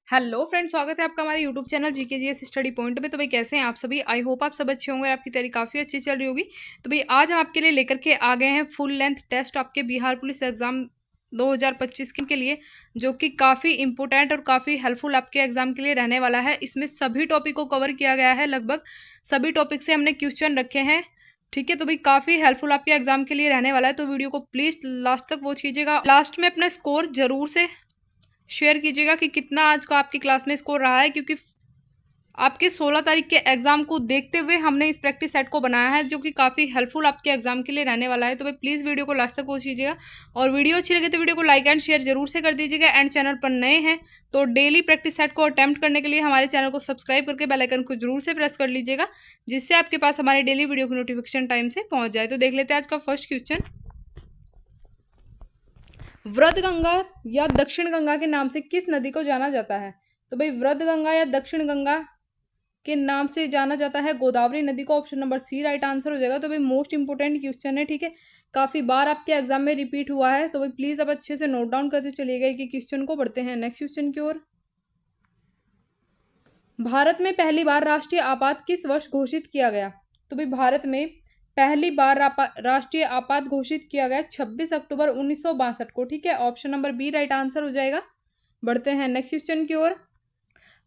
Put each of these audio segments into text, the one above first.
Hello friends, स्वागत है आपका हमारे YouTube channel GKGS study point में। तो भाई कैसे हैं आप सभी? आई होप आप सब अच्छे होंगे और आपकी तैयारी काफ़ी अच्छी चल रही होगी। तो भाई आज हम आपके लिए लेकर के आ गए हैं फुल लेंथ टेस्ट आपके बिहार पुलिस एग्जाम 2025 के लिए, जो कि काफ़ी इंपॉर्टेंट और काफ़ी हेल्पफुल आपके एग्जाम के लिए रहने वाला है। इसमें सभी टॉपिक को कवर किया गया है, लगभग सभी टॉपिक से हमने क्वेश्चन रखे हैं। ठीक है, तो भाई काफ़ी हेल्पफुल आपके एग्जाम के लिए रहने वाला है। तो वीडियो को प्लीज़ लास्ट तक वॉच कीजिएगा। लास्ट में अपना स्कोर जरूर से शेयर कीजिएगा कि कितना आज का आपकी क्लास में स्कोर रहा है, क्योंकि आपके 16 तारीख के एग्जाम को देखते हुए हमने इस प्रैक्टिस सेट को बनाया है, जो कि काफ़ी हेल्पफुल आपके एग्जाम के लिए रहने वाला है। तो भाई प्लीज़ वीडियो को लास्ट तक वॉच कीजिएगा और वीडियो अच्छी लगे तो वीडियो को लाइक एंड शेयर जरूर से कर दीजिएगा। एंड चैनल पर नए हैं तो डेली प्रैक्टिस सेट को अटेम्प्ट करने के लिए हमारे चैनल को सब्सक्राइब करके बेल आइकन को जरूर से प्रेस कर लीजिएगा, जिससे आपके पास हमारे डेली वीडियो की नोटिफिकेशन टाइम से पहुँच जाए। तो देख लेते हैं आज का फर्स्ट क्वेश्चन। वृद्ध गंगा या दक्षिण गंगा के नाम से किस नदी को जाना जाता है? तो भाई वृद्ध गंगा या दक्षिण गंगा के नाम से जाना जाता है गोदावरी नदी को। Option number C right answer हो जाएगा। तो भाई मोस्ट इंपोर्टेंट क्वेश्चन है, ठीक है, काफी बार आपके एग्जाम में रिपीट हुआ है। तो भाई प्लीज अब अच्छे से नोट डाउन करते चलिएगा कि क्वेश्चन को। बढ़ते हैं नेक्स्ट क्वेश्चन की ओर। भारत में पहली बार राष्ट्रीय आपात किस वर्ष घोषित किया गया? तो भाई भारत में पहली बार राष्ट्रीय आपात घोषित किया गया 26 अक्टूबर 1962 को। ठीक है, option number B right answer हो जाएगा। बढ़ते हैं नेक्स्ट क्वेश्चन की ओर।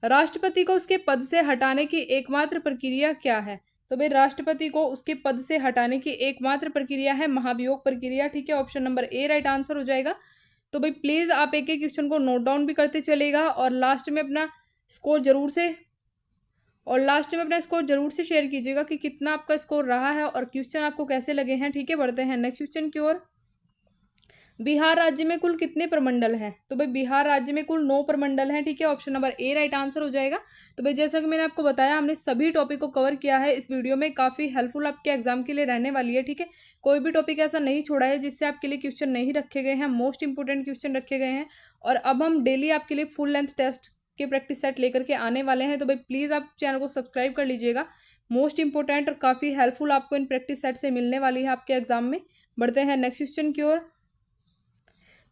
राष्ट्रपति को उसके पद से हटाने की एकमात्र प्रक्रिया क्या है? तो भाई राष्ट्रपति को उसके पद से हटाने की एकमात्र प्रक्रिया है महाभियोग प्रक्रिया। ठीक है, option number A right answer हो जाएगा। तो भाई प्लीज आप एक एक क्वेश्चन को नोट डाउन भी करते चलेगा और लास्ट में अपना स्कोर जरूर से शेयर कीजिएगा कि कितना आपका स्कोर रहा है और क्वेश्चन आपको कैसे लगे हैं। ठीक है, बढ़ते हैं नेक्स्ट क्वेश्चन की ओर। बिहार राज्य में कुल कितने प्रमंडल हैं? तो भाई बिहार राज्य में कुल 9 प्रमंडल हैं। ठीक है, option number A right answer हो जाएगा। तो भाई जैसा कि मैंने आपको बताया, हमने सभी टॉपिक को कवर किया है इस वीडियो में, काफी हेल्पफुल आपके एग्जाम के लिए रहने वाली है। ठीक है, कोई भी टॉपिक ऐसा नहीं छोड़ा है जिससे आपके लिए क्वेश्चन नहीं रखे गए हैं। मोस्ट इंपोर्टेंट क्वेश्चन रखे गए हैं और अब हम डेली आपके लिए फुल लेंथ टेस्ट के प्रैक्टिस सेट लेकर के आने वाले हैं। तो भाई प्लीज आप चैनल को सब्सक्राइब कर लीजिएगा। मोस्ट इंपोर्टेंट और काफी हेल्पफुल आपको इन प्रैक्टिस सेट से मिलने वाली है आपके एग्जाम में। बढ़ते हैं नेक्स्ट क्वेश्चन की ओर।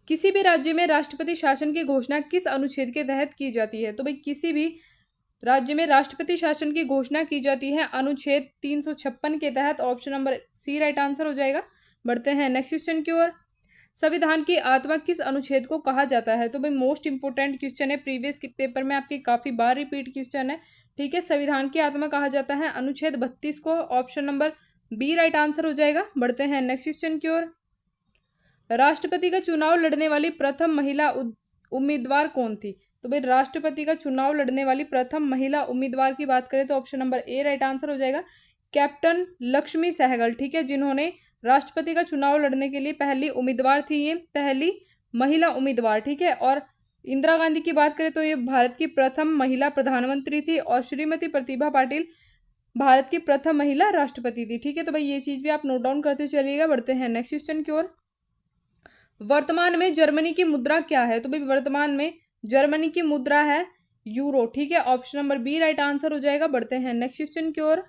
किसी भी राज्य में राष्ट्रपति शासन की घोषणा किस अनुच्छेद के तहत की जाती है? तो भाई किसी भी राज्य में राष्ट्रपति शासन की घोषणा की जाती है अनुच्छेद 356 के तहत। Option number C right answer हो जाएगा। बढ़ते हैं नेक्स्ट क्वेश्चन की ओर। संविधान की आत्मा किस अनुच्छेद को कहा जाता है? तो भाई मोस्ट इंपोर्टेंट क्वेश्चन है, प्रीवियस पेपर में आपकी काफी बार रिपीट क्वेश्चन है। ठीक है, संविधान की आत्मा कहा जाता है अनुच्छेद 32 को। Option number B right answer हो जाएगा। बढ़ते हैं नेक्स्ट क्वेश्चन की ओर। राष्ट्रपति का चुनाव लड़ने वाली प्रथम महिला उम्मीदवार कौन थी? तो भाई राष्ट्रपति का चुनाव लड़ने वाली प्रथम महिला उम्मीदवार की बात करें तो option number A right answer हो जाएगा, कैप्टन लक्ष्मी सहगल। ठीक है, जिन्होंने राष्ट्रपति का चुनाव लड़ने के लिए पहली उम्मीदवार थी, ये पहली महिला उम्मीदवार। ठीक है, और इंदिरा गांधी की बात करें तो ये भारत की प्रथम महिला प्रधानमंत्री थी और श्रीमती प्रतिभा पाटिल भारत की प्रथम महिला राष्ट्रपति थी। ठीक है, तो भाई ये चीज भी आप नोट डाउन करते चलिएगा। बढ़ते हैं नेक्स्ट क्वेश्चन की ओर। वर्तमान में जर्मनी की मुद्रा क्या है? तो भाई वर्तमान में जर्मनी की मुद्रा है यूरो। ठीक है, option number B right answer हो जाएगा। बढ़ते हैं नेक्स्ट क्वेश्चन की ओर।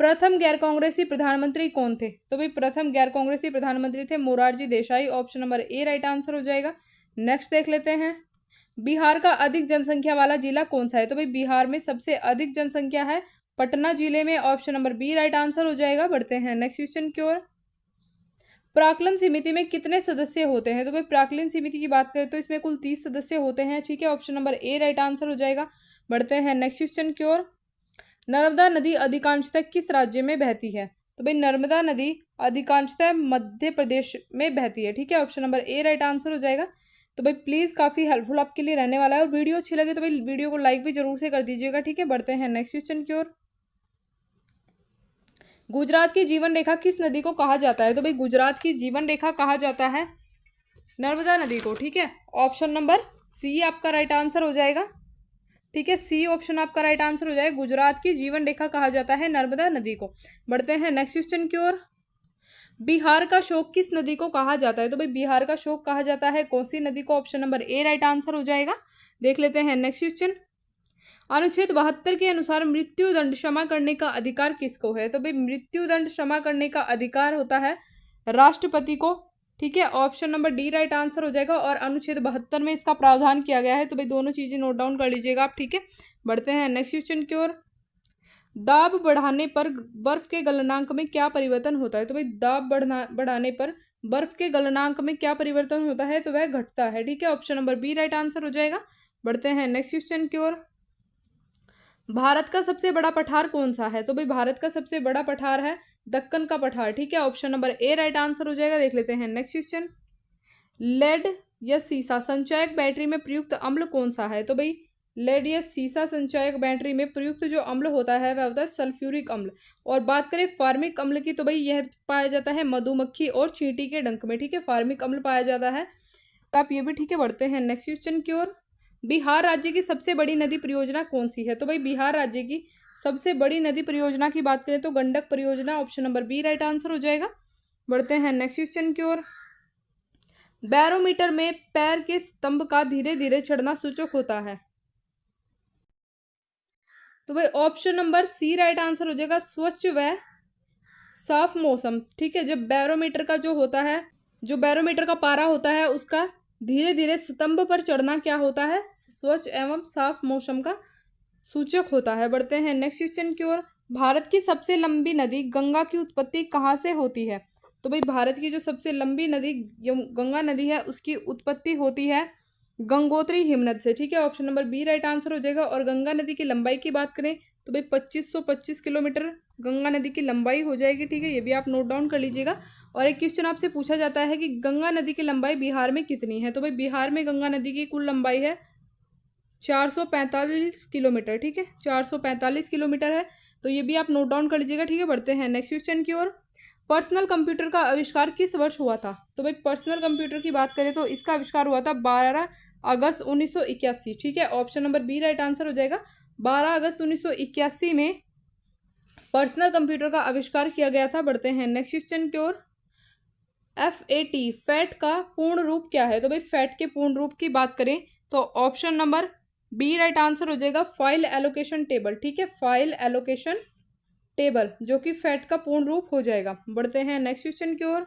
प्रथम गैर कांग्रेसी प्रधानमंत्री कौन थे? तो भाई प्रथम गैर कांग्रेसी प्रधानमंत्री थे Morarji Desai. Option number A right answer हो जाएगा। नेक्स्ट देख लेते हैं। बिहार का अधिक जनसंख्या वाला जिला कौन सा है? तो भाई बिहार में सबसे अधिक जनसंख्या है पटना जिले में। Option number B right answer हो जाएगा। बढ़ते हैं नेक्स्ट क्वेश्चन की ओर। प्राक्कलन समिति में कितने सदस्य होते हैं? तो भाई प्राक्कलन समिति की बात करें तो इसमें कुल 30 सदस्य होते हैं। ठीक है, option number A right answer हो जाएगा। बढ़ते हैं नेक्स्ट क्वेश्चन की ओर। नर्मदा नदी अधिकांशतः किस राज्य में बहती है? तो भाई नर्मदा नदी अधिकांशतः मध्य प्रदेश में बहती है। ठीक है, option number A right answer हो जाएगा। तो भाई प्लीज काफी हेल्पफुल आपके लिए रहने वाला है और वीडियो अच्छी लगे तो भाई वीडियो को लाइक भी जरूर से कर दीजिएगा। ठीक है, बढ़ते हैं नेक्स्ट क्वेश्चन की ओर। गुजरात की जीवन रेखा किस नदी को कहा जाता है? तो भाई गुजरात की जीवन रेखा कहा जाता है नर्मदा नदी को। ठीक है, ऑप्शन नंबर सी आपका राइट आंसर हो जाएगा। ठीक है, सी ऑप्शन आपका राइट आंसर हो जाएगा। गुजरात की जीवन रेखा कहा जाता है नर्मदा नदी को। बढ़ते हैं नेक्स्ट क्वेश्चन की ओर। बिहार का शोक किस नदी को कहा जाता है? तो भाई बिहार का शोक कहा जाता है कोसी नदी को। Option number A right answer हो जाएगा। देख लेते हैं नेक्स्ट क्वेश्चन। अनुच्छेद 72 के अनुसार मृत्यु दंड क्षमा करने का अधिकार किसको है? तो भाई मृत्यु दंड क्षमा करने का अधिकार होता है राष्ट्रपति को। ठीक है, option number D right answer हो जाएगा। और अनुच्छेद 72 में इसका प्रावधान किया गया है। तो भाई दोनों चीजें नोट डाउन कर लीजिएगा आप। ठीक है, बढ़ते हैं नेक्स्ट क्वेश्चन की ओर। दाब बढ़ाने पर बर्फ के गलनांक में क्या परिवर्तन होता है? तो भाई दाब बढ़ाने पर बर्फ के गलनांक में क्या परिवर्तन होता है? तो वह घटता है। ठीक है, option number B right answer हो जाएगा। बढ़ते हैं नेक्स्ट क्वेश्चन की ओर। भारत का सबसे बड़ा पठार कौन सा है? तो भाई भारत का सबसे बड़ा पठार है दक्कन का पठार। ठीक है, option number A right answer हो जाएगा। देख लेते हैं नेक्स्ट क्वेश्चन। लेड या सीसा संचयक बैटरी में प्रयुक्त अम्ल कौन सा है? तो भाई लेड या सीसा संचयक बैटरी में प्रयुक्त जो अम्ल होता है वह होता है सल्फ्यूरिक अम्ल। और बात करें फार्मिक अम्ल की, तो भाई यह पाया जाता है मधुमक्खी और चींटी के डंक में। ठीक है, फार्मिक अम्ल पाया जाता है। तो आप ये भी ठीक है। बढ़ते हैं नेक्स्ट क्वेश्चन की ओर। बिहार राज्य की सबसे बड़ी नदी परियोजना कौन सी है? तो भाई बिहार राज्य की सबसे बड़ी नदी परियोजना की बात करें तो गंडक परियोजना। Option number B right answer हो जाएगा। बढ़ते हैं नेक्स्ट क्वेश्चन की ओर। बैरोमीटर में पैर के स्तंभ का धीरे धीरे चढ़ना सूचक होता है। तो भाई option number C right answer हो जाएगा, स्वच्छ व साफ मौसम। ठीक है, जब बैरोमीटर का जो होता है, जो बैरोमीटर का पारा होता है उसका धीरे धीरे स्तंभ पर चढ़ना क्या होता है? स्वच्छ एवं साफ मौसम का सूचक होता है। बढ़ते हैं नेक्स्ट क्वेश्चन की ओर। भारत की सबसे लंबी नदी गंगा की उत्पत्ति कहाँ से होती है? तो भाई भारत की जो सबसे लंबी नदी गंगा नदी है उसकी उत्पत्ति होती है गंगोत्री हिमनद से। ठीक है, option number B right answer हो जाएगा। और गंगा नदी की लंबाई की बात करें तो भाई 2525 किलोमीटर गंगा नदी की लंबाई हो जाएगी। ठीक है, ये भी आप नोट डाउन कर लीजिएगा। और एक क्वेश्चन आपसे पूछा जाता है कि गंगा नदी की लंबाई बिहार में कितनी है? तो भाई बिहार में गंगा नदी की कुल लंबाई है 445 किलोमीटर। ठीक है, 445 किलोमीटर है। तो ये भी आप नोट डाउन कर लीजिएगा। ठीक है, बढ़ते हैं नेक्स्ट क्वेश्चन की ओर। पर्सनल कंप्यूटर का आविष्कार किस वर्ष हुआ था? तो भाई पर्सनल कंप्यूटर की बात करें तो इसका आविष्कार हुआ था 12 अगस्त 1981। ठीक है, option number B right answer हो जाएगा। 12 अगस्त 1981 में पर्सनल कंप्यूटर का आविष्कार किया गया था। बढ़ते हैं नेक्स्ट क्वेश्चन की ओर। FAT फैट का पूर्ण रूप क्या है? तो भाई फैट के पूर्ण रूप की बात करें तो option number B right answer हो जाएगा, फाइल एलोकेशन टेबल। ठीक है, फाइल एलोकेशन टेबल जो कि फैट का पूर्ण रूप हो जाएगा। बढ़ते हैं नेक्स्ट क्वेश्चन की ओर।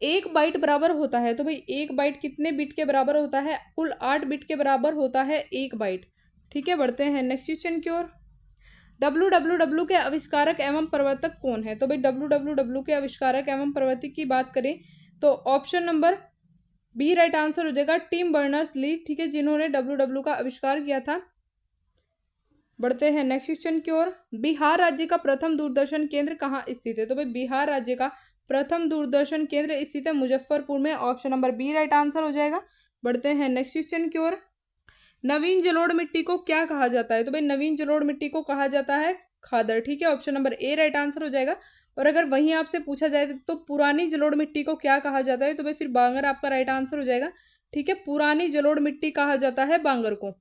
1 बाइट बराबर होता है? तो भाई 1 बाइट कितने बिट के बराबर होता है? कुल 8 बिट के बराबर होता है 1 बाइट। ठीक है, बढ़ते हैं नेक्स्ट क्वेश्चन की ओर। WWW के आविष्कारक एवं प्रवर्तक कौन है? तो भाई WWW के आविष्कारक एवं प्रवर्तक की बात करें तो option number B right answer हो जाएगा, टिम बर्नर्स ली। ठीक है, जिन्होंने WWW का आविष्कार किया था। बढ़ते हैं नेक्स्ट क्वेश्चन की ओर। बिहार राज्य का प्रथम दूरदर्शन केंद्र कहाँ स्थित है? तो भाई बिहार राज्य का प्रथम दूरदर्शन केंद्र स्थित है मुजफ्फरपुर में। Option number B right answer हो जाएगा। बढ़ते हैं नेक्स्ट क्वेश्चन की ओर। नवीन जलोढ़ मिट्टी को क्या कहा जाता है? तो भाई नवीन जलोढ़ मिट्टी को कहा जाता है खादर। ठीक है, option number A right answer हो जाएगा। और अगर वहीं आपसे पूछा जाए तो पुरानी जलोढ़ मिट्टी को क्या कहा जाता है? तो भाई फिर बांगर आपका राइट आंसर हो जाएगा। ठीक है, पुरानी जलोढ़ मिट्टी कहा जाता है बांगर को।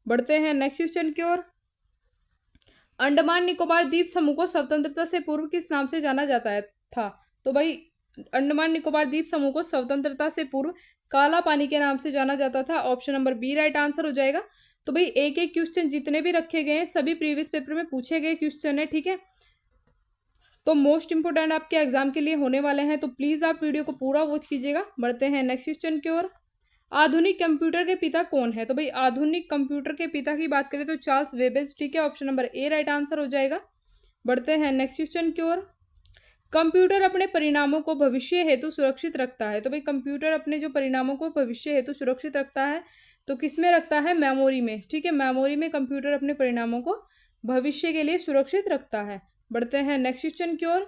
बढ़ते हैं नेक्स्ट क्वेश्चन की ओर। अंडमान निकोबार द्वीप समूह को स्वतंत्रता से पूर्व किस नाम से जाना जाता था? तो भाई अंडमान निकोबार द्वीप समूह को स्वतंत्रता से पूर्व काला पानी के नाम से जाना जाता था। Option number B right answer हो जाएगा। तो भाई एक एक क्वेश्चन जितने भी रखे गए हैं सभी प्रीवियस पेपर में पूछे गए क्वेश्चन है। ठीक है, तो मोस्ट इंपोर्टेंट आपके एग्जाम के लिए होने वाले हैं, तो प्लीज आप वीडियो को पूरा वॉच कीजिएगा। बढ़ते हैं नेक्स्ट क्वेश्चन की ओर। आधुनिक कंप्यूटर के पिता कौन है? तो भाई आधुनिक कंप्यूटर के पिता की बात करें तो चार्ल्स बेबेज। ठीक है, option number A right answer हो जाएगा। बढ़ते हैं नेक्स्ट क्वेश्चन की ओर। कंप्यूटर अपने परिणामों को भविष्य हेतु सुरक्षित रखता है? तो भाई कंप्यूटर अपने जो परिणामों को भविष्य हेतु सुरक्षित रखता है तो किसमें रखता है? मेमोरी में। ठीक है, मेमोरी में कंप्यूटर अपने परिणामों को भविष्य के लिए सुरक्षित रखता है। बढ़ते हैं नेक्स्ट क्वेश्चन की ओर।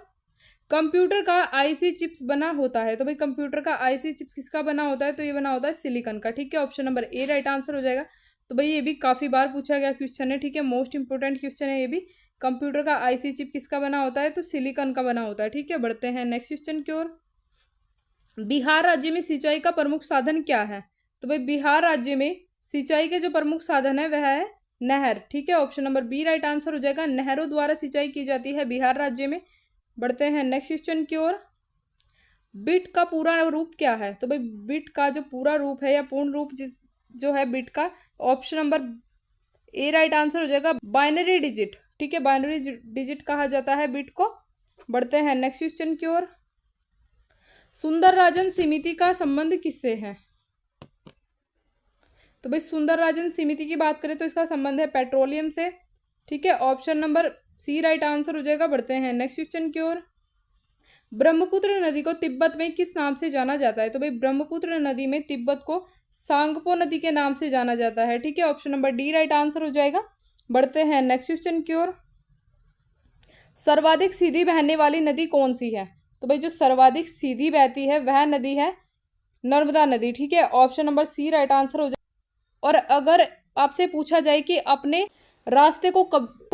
कंप्यूटर का आईसी चिप्स बना होता है? तो भाई कंप्यूटर का आईसी चिप्स किसका बना होता है? तो ये बना होता है सिलिकॉन का। ठीक है, option number A right answer हो जाएगा। तो भाई ये भी काफी बार पूछा गया क्वेश्चन है। ठीक है, मोस्ट इंपोर्टेंट क्वेश्चन है ये भी। कंप्यूटर का आईसी चिप किसका बना होता है? तो सिलिकॉन का बना होता है। ठीक है, बढ़ते हैं नेक्स्ट क्वेश्चन की ओर। बिहार राज्य में सिंचाई का प्रमुख साधन क्या है? तो भाई बिहार राज्य में सिंचाई के जो प्रमुख साधन है वह है नहर। ठीक है, option number B right answer हो जाएगा। नहरों द्वारा सिंचाई की जाती है बिहार राज्य में। बढ़ते हैं नेक्स्ट क्वेश्चन की ओर। बिट का पूरा रूप क्या है? तो भाई बिट का जो पूरा रूप है या पूर्ण रूप जो है बिट का, option number A right answer हो जाएगा, बाइनरी डिजिट। ठीक है, बाइनरी डिजिट कहा जाता है बिट को। बढ़ते हैं नेक्स्ट क्वेश्चन की ओर। सुंदरराजन समिति का संबंध किससे है? तो भाई सुंदरराजन समिति की बात करें तो इसका संबंध है पेट्रोलियम से। ठीक है, option number C right answer हो जाएगा। बढ़ते हैं नेक्स्ट क्वेश्चन की ओर। ब्रह्मपुत्र नदी को तिब्बत में किस नाम से जाना जाता है? तो भाई ब्रह्मपुत्र नदी में तिब्बत को सांगपो नदी के नाम से जाना जाता है। ठीक है, option number D right answer हो जाएगा। बढ़ते हैं नेक्स्ट क्वेश्चन की ओर। सर्वाधिक सीधी बहने वाली नदी कौन सी है? तो भाई जो सर्वाधिक सीधी बहती है वह नदी है नर्मदा नदी। ठीक है, option number C right answer हो जाएगा। और अगर आपसे पूछा जाए कि अपने रास्ते को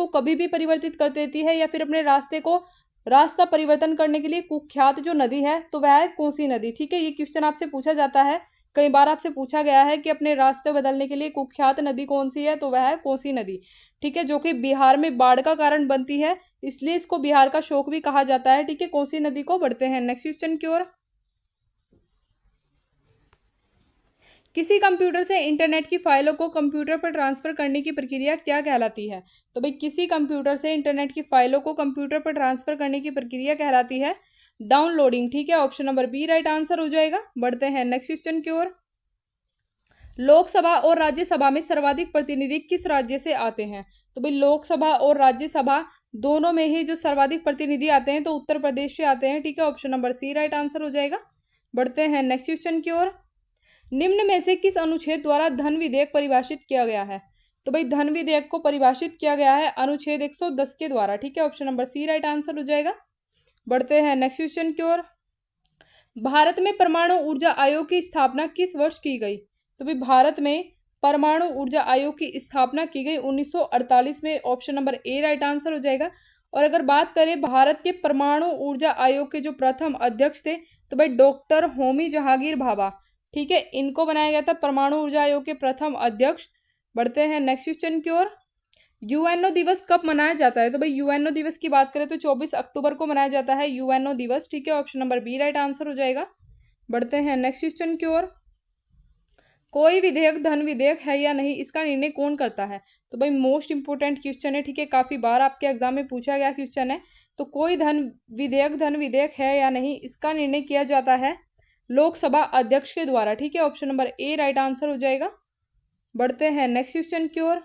कभी भी परिवर्तित कर देती है या फिर अपने रास्ता परिवर्तन करने के लिए कुख्यात जो नदी है तो वह है कोसी नदी। ठीक है, ये क्वेश्चन आपसे पूछा जाता है, कई बार आपसे पूछा गया है कि अपने रास्ते बदलने के लिए कुख्यात नदी कौन सी है, तो वह है कोसी नदी। ठीक है, जो कि बिहार में बाढ़ का कारण बनती है, इसलिए इसको बिहार का शोक भी कहा जाता है। ठीक है, कोसी नदी को। बढ़ते हैं नेक्स्ट क्वेश्चन की ओर। किसी कंप्यूटर से इंटरनेट की फाइलों को कंप्यूटर पर ट्रांसफर करने की प्रक्रिया क्या कहलाती है? तो भाई किसी कंप्यूटर से इंटरनेट की फाइलों को कंप्यूटर पर ट्रांसफर करने की प्रक्रिया कहलाती है डाउनलोडिंग। ठीक है, option number B right answer हो जाएगा। बढ़ते हैं नेक्स्ट क्वेश्चन की ओर। लोकसभा और राज्यसभा में सर्वाधिक प्रतिनिधि किस राज्य से आते हैं? तो भाई लोकसभा और राज्यसभा दोनों में ही जो सर्वाधिक प्रतिनिधि आते हैं तो उत्तर प्रदेश से आते हैं। ठीक है, option number C right answer हो जाएगा। बढ़ते हैं नेक्स्ट क्वेश्चन की ओर। निम्न में से किस अनुच्छेद द्वारा धन विधेयक परिभाषित किया गया है? तो भाई धन विधेयक को परिभाषित किया गया है अनुच्छेद 110 के द्वारा। ठीक है, option number C right answer हो जाएगा। बढ़ते हैं नेक्स्ट क्वेश्चन की ओर। भारत में परमाणु ऊर्जा आयोग की स्थापना किस वर्ष की गई? तो भाई भारत में परमाणु ऊर्जा आयोग की स्थापना की गई 1948 में। Option number A right answer हो जाएगा। और अगर बात करें भारत के परमाणु ऊर्जा आयोग के जो प्रथम अध्यक्ष थे तो भाई डॉक्टर होमी जहांगीर भाभा। ठीक है, इनको बनाया गया था परमाणु ऊर्जा आयोग के प्रथम अध्यक्ष। बढ़ते हैं नेक्स्ट क्वेश्चन की ओर। यूएनओ दिवस कब मनाया जाता है? तो भाई यूएनओ दिवस की बात करें तो 24 अक्टूबर को मनाया जाता है यूएनओ दिवस। ठीक है, option number B right answer हो जाएगा। बढ़ते हैं नेक्स्ट क्वेश्चन की ओर। कोई विधेयक धन विधेयक है या नहीं, इसका निर्णय कौन करता है? तो भाई मोस्ट इंपोर्टेंट क्वेश्चन है। ठीक है, काफी बार आपके एग्जाम में पूछा गया क्वेश्चन है। तो कोई धन विधेयक है या नहीं, इसका निर्णय किया जाता है लोकसभा अध्यक्ष के द्वारा। ठीक है, option number A right answer हो जाएगा। बढ़ते हैं नेक्स्ट क्वेश्चन की ओर।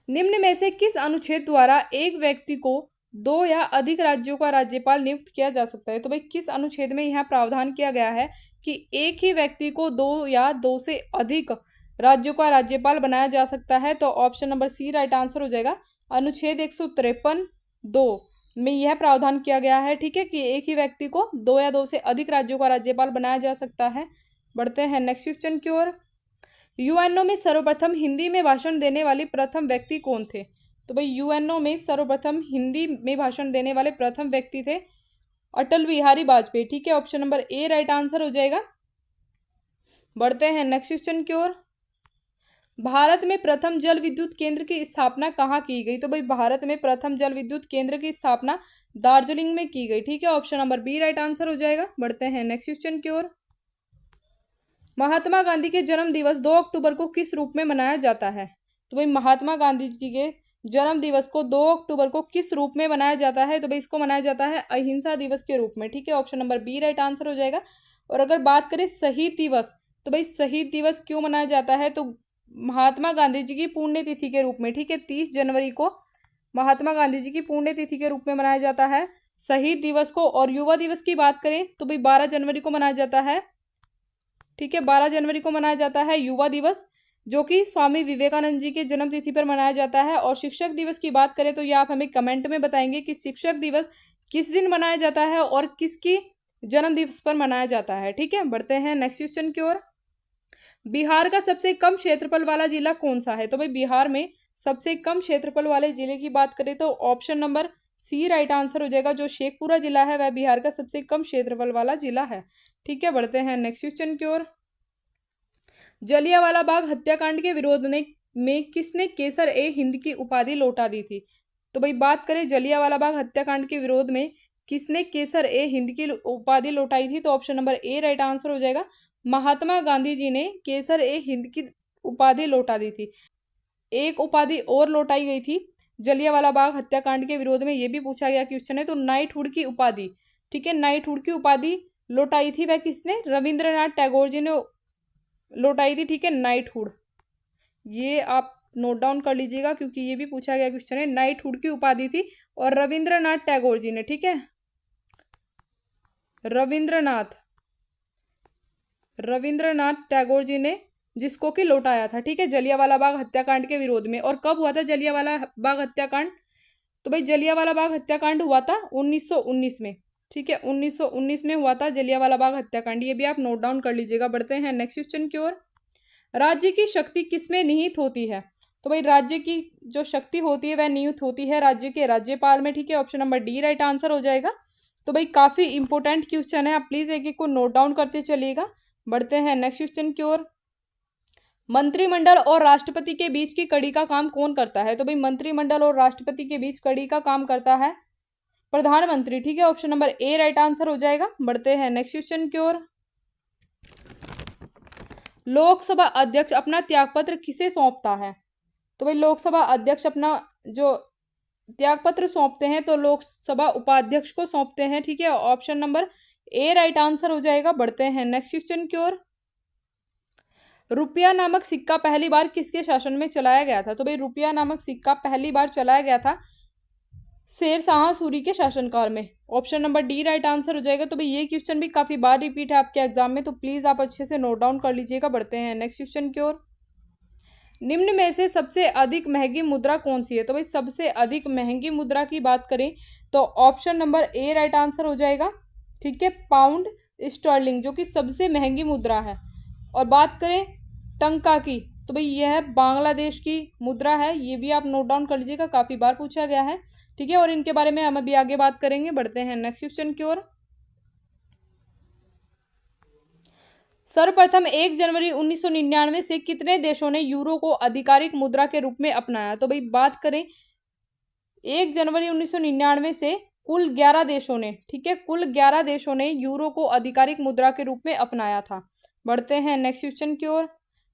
निम्न में से किस अनुच्छेद द्वारा एक व्यक्ति को 2 या अधिक राज्यों का राज्यपाल नियुक्त किया जा सकता है? तो भाई किस अनुच्छेद में यह प्रावधान किया गया है कि एक ही व्यक्ति को 2 या 2 से अधिक राज्यों का राज्यपाल बनाया जा सकता है? तो option number C right answer हो जाएगा। अनुच्छेद 153(2) में यह प्रावधान किया गया है। ठीक है, कि एक ही व्यक्ति को 2 या 2 से अधिक राज्यों का राज्यपाल बनाया जा सकता है। बढ़ते हैं नेक्स्ट क्वेश्चन की ओर। यूएनओ में सर्वप्रथम हिंदी में भाषण देने वाले प्रथम व्यक्ति कौन थे? तो भाई यूएनओ में सर्वप्रथम हिंदी में भाषण देने वाले प्रथम व्यक्ति थे अटल बिहारी वाजपेयी। ठीक है, option number A right answer हो जाएगा। बढ़ते हैं नेक्स्ट क्वेश्चन की ओर। भारत में प्रथम जल विद्युत केंद्र की स्थापना कहाँ की गई? तो भाई भारत में प्रथम जल विद्युत केंद्र की स्थापना दार्जिलिंग में की गई। ठीक है, option number B right answer हो जाएगा। बढ़ते हैं नेक्स्ट क्वेश्चन की ओर। महात्मा गांधी के जन्म दिवस 2 अक्टूबर को किस रूप में मनाया जाता है? तो भाई महात्मा गांधी जी के जन्म दिवस को 2 अक्टूबर को किस रूप में मनाया जाता है? तो भाई इसको मनाया जाता है अहिंसा दिवस के रूप में। ठीक है, option number B right answer हो जाएगा। और अगर बात करें शहीद दिवस, तो भाई शहीद दिवस क्यों मनाया जाता है? तो महात्मा गांधी जी की पुण्यतिथि के रूप में। ठीक है, 30 जनवरी को महात्मा गांधी जी की पुण्यतिथि के रूप में मनाया जाता है शहीद दिवस को। और युवा दिवस की बात करें तो भाई 12 जनवरी को मनाया जाता है। ठीक है, 12 जनवरी को मनाया जाता है युवा दिवस, जो कि स्वामी विवेकानंद जी के जन्म तिथि पर मनाया जाता है। और शिक्षक दिवस की बात करें तो ये आप हमें कमेंट में बताएंगे कि शिक्षक दिवस किस दिन मनाया जाता है और किसकी जन्म दिवस पर मनाया जाता है। ठीक है, बढ़ते हैं नेक्स्ट क्वेश्चन की ओर। बिहार का सबसे कम क्षेत्रफल वाला जिला कौन सा है? तो भाई बिहार में सबसे कम क्षेत्रफल वाले जिले की बात करें तो option number C right answer हो जाएगा। जो शेखपुरा जिला है वह बिहार का सबसे कम क्षेत्रफल वाला जिला है। ठीक है, बढ़ते हैं नेक्स्ट क्वेश्चन की ओर। जलियांवाला बाग हत्याकांड के विरोध में किसने केसर ए हिंद की उपाधि लौटा दी थी? तो भाई बात करें जलियांवाला बाग हत्याकांड के विरोध में किसने केसर ए हिंद की उपाधि लौटाई थी? तो option number A right answer हो जाएगा। महात्मा गांधी जी ने केसर ए हिंद की उपाधि लौटा दी थी। एक उपाधि और लौटाई गई थी जलियांवाला बाग हत्याकांड के विरोध में, ये भी पूछा गया क्वेश्चन है। तो नाइटहुड की उपाधि ठीक है, नाइटहुड की उपाधि लौटाई थी वह किसने? रविंद्रनाथ टैगोर जी ने लौटाई थी। ठीक है, नाइटहुड, ये आप नोट डाउन कर लीजिएगा क्योंकि ये भी पूछा गया क्वेश्चन है। नाइटहुड की उपाधि थी और रविंद्रनाथ टैगोर जी ने, ठीक है, रविंद्रनाथ टैगोर जी ने जिसको कि लौटाया था। ठीक है, जलियांवाला बाग हत्याकांड के विरोध में। और कब हुआ था जलियांवाला बाग हत्याकांड? तो भाई जलियांवाला बाग हत्याकांड हुआ था 1919 में। ठीक है, 1919 में हुआ था जलियांवाला बाग हत्याकांड, ये भी आप नोट डाउन कर लीजिएगा। बढ़ते हैं नेक्स्ट क्वेश्चन की ओर। राज्य की शक्ति किसमें निहित होती है? तो भाई राज्य की जो शक्ति होती है वह निहित होती है राज्य के राज्यपाल में। ठीक है, option number D right answer हो जाएगा। तो भाई काफी इंपॉर्टेंट क्वेश्चन है, आप प्लीज एक एक को नोट डाउन करते चलिएगा। बढ़ते हैं नेक्स्ट क्वेश्चन की ओर। मंत्रिमंडल और राष्ट्रपति के बीच की कड़ी का काम कौन करता है? तो भाई मंत्रिमंडल और राष्ट्रपति के बीच कड़ी का काम करता है प्रधानमंत्री। ठीक है, option number A right answer हो जाएगा। बढ़ते हैं नेक्स्ट क्वेश्चन की ओर। लोकसभा अध्यक्ष अपना त्यागपत्र किसे सौंपता है? तो भाई लोकसभा अध्यक्ष अपना जो त्यागपत्र सौंपते हैं तो लोकसभा उपाध्यक्ष को सौंपते हैं। ठीक है, option number A right answer हो जाएगा। बढ़ते हैं नेक्स्ट क्वेश्चन की ओर। रुपया नामक सिक्का पहली बार किसके शासन में चलाया गया था? तो भाई रुपया नामक सिक्का पहली बार चलाया गया था शेर शाह सूरी के शासनकाल में। Option number D right answer हो जाएगा। तो भाई ये क्वेश्चन भी काफी बार रिपीट है आपके एग्जाम में, तो प्लीज आप अच्छे से नोट डाउन कर लीजिएगा। बढ़ते हैं नेक्स्ट क्वेश्चन की ओर। निम्न में से सबसे अधिक महंगी मुद्रा कौन सी है? तो भाई सबसे अधिक महंगी मुद्रा की बात करें तो option number A right answer हो जाएगा। ठीक है, पाउंड स्टर्लिंग जो कि सबसे महंगी मुद्रा है। और बात करें टंका की तो भाई यह बांग्लादेश की मुद्रा है, ये भी आप नोट डाउन कर लीजिएगा, काफी बार पूछा गया है। ठीक है, और इनके बारे में हम अभी आगे बात करेंगे। बढ़ते हैं नेक्स्ट क्वेश्चन की ओर। सर्वप्रथम 1 जनवरी 1999 से कितने देशों ने यूरो को आधिकारिक मुद्रा के रूप में अपनाया? तो भाई बात करें 1 जनवरी 1999 से कुल 11 देशों ने, ठीक है, कुल 11 देशों ने यूरो को आधिकारिक मुद्रा के रूप में अपनाया था। बढ़ते हैं नेक्स्ट क्वेश्चन की ओर।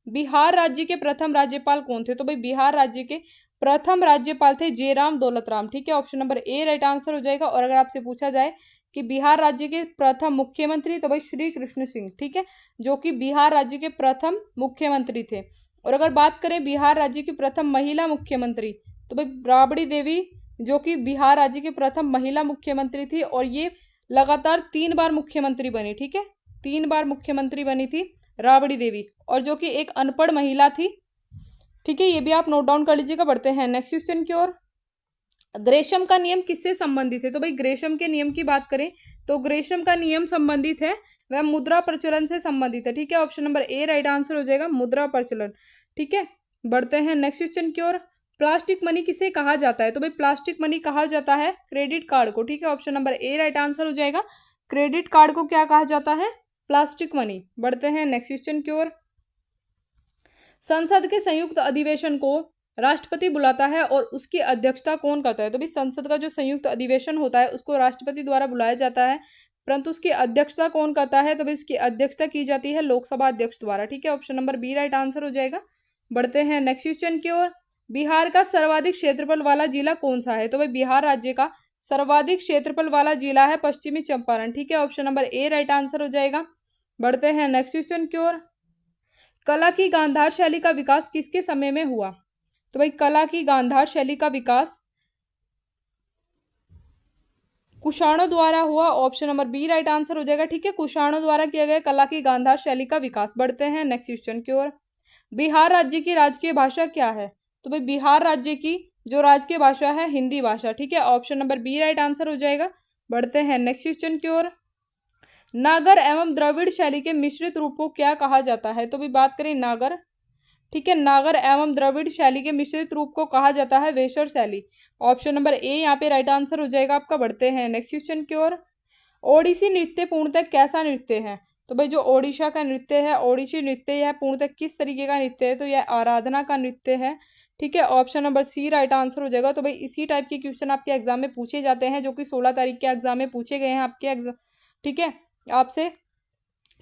बिहार राज्य के प्रथम राज्यपाल कौन थे? तो भाई बिहार राज्य के प्रथम राज्यपाल थे जयराम दौलतराम। ठीक है, option number A right answer हो जाएगा। और अगर आपसे पूछा जाए कि बिहार राज्य के प्रथम मुख्यमंत्री तो भाई श्री कृष्ण सिंह, ठीक है, जो कि बिहार राज्य के प्रथम मुख्यमंत्री थे। और अगर बात करें बिहार राज्य की प्रथम महिला मुख्यमंत्री तो भाई राबड़ी देवी, जो कि बिहार राज्य के प्रथम महिला मुख्यमंत्री थी और ये लगातार 3 बार मुख्यमंत्री बनी। ठीक है, 3 बार मुख्यमंत्री बनी थी राबड़ी देवी, और जो कि एक अनपढ़ महिला थी। ठीक है, ये भी आप नोट डाउन कर लीजिएगा। बढ़ते हैं नेक्स्ट क्वेश्चन की ओर। ग्रेशम का नियम किससे संबंधित है? तो भाई ग्रेशम के नियम की बात करें तो ग्रेशम का नियम संबंधित है वह मुद्रा प्रचलन से संबंधित है। ठीक है, option number A right answer हो जाएगा, मुद्रा प्रचलन। ठीक है, बढ़ते हैं नेक्स्ट क्वेश्चन की ओर। प्लास्टिक मनी किसे कहा जाता है? तो भाई प्लास्टिक मनी कहा जाता है क्रेडिट कार्ड को। ठीक है, option number A right answer हो जाएगा। क्रेडिट कार्ड को क्या कहा जाता है? Plastic money. बढ़ते हैं नेक्स्ट क्वेश्चन की ओर। संसद के संयुक्त अधिवेशन को राष्ट्रपति बुलाता है और उसकी अध्यक्षता कौन करता है? तो भाई संसद का जो संयुक्त अधिवेशन होता है उसको राष्ट्रपति द्वारा बुलाया जाता है, परंतु उसकी अध्यक्षता कौन करता है? तो भाई उसकी अध्यक्षता की जाती है लोकसभा अध्यक्ष द्वारा। ठीक है, option number B right answer हो जाएगा। बढ़ते हैं नेक्स्ट क्वेश्चन की ओर। बिहार का सर्वाधिक क्षेत्रफल वाला जिला कौन सा है? तो भाई बिहार राज्य का सर्वाधिक क्षेत्रफल वाला जिला है पश्चिमी चंपारण। ठीक है, option number A right answer हो जाएगा। बढ़ते हैं नेक्स्ट क्वेश्चन की ओर। कला की गांधार शैली का विकास किसके समय में हुआ? तो भाई कला की गांधार शैली का विकास कुषाणों द्वारा हुआ। Option number B right answer हो जाएगा। ठीक है, कुषाणों द्वारा किया गया कला की गांधार शैली का विकास। बढ़ते हैं नेक्स्ट क्वेश्चन की ओर। बिहार राज्य की राजकीय भाषा क्या है? तो भाई बिहार राज्य की जो राजकीय भाषा है हिंदी भाषा। ठीक है, option number B right answer हो जाएगा। बढ़ते हैं नेक्स्ट क्वेश्चन की ओर। नागर एवं द्रविड़ शैली के मिश्रित रूप को क्या कहा जाता है? तो भी बात करें नागर, ठीक है, नागर एवं द्रविड़ शैली के मिश्रित रूप को कहा जाता है वेसर शैली। ऑप्शन नंबर ए यहाँ पे राइट आंसर हो जाएगा आपका। बढ़ते हैं नेक्स्ट क्वेश्चन की ओर। ओडिसी नृत्य पूर्णतः कैसा नृत्य है? तो भाई जो ओडिशा का नृत्य है, ओडिसी नृत्य, यह पूर्णतः किस तरीके का नृत्य है? तो यह आराधना का नृत्य है। ठीक है, option number C right answer हो जाएगा। तो भाई इसी टाइप के क्वेश्चन आपके एग्जाम में पूछे जाते हैं, जो कि 16 तारीख के एग्जाम में पूछे गए हैं आपके एग्जाम। ठीक है, आपसे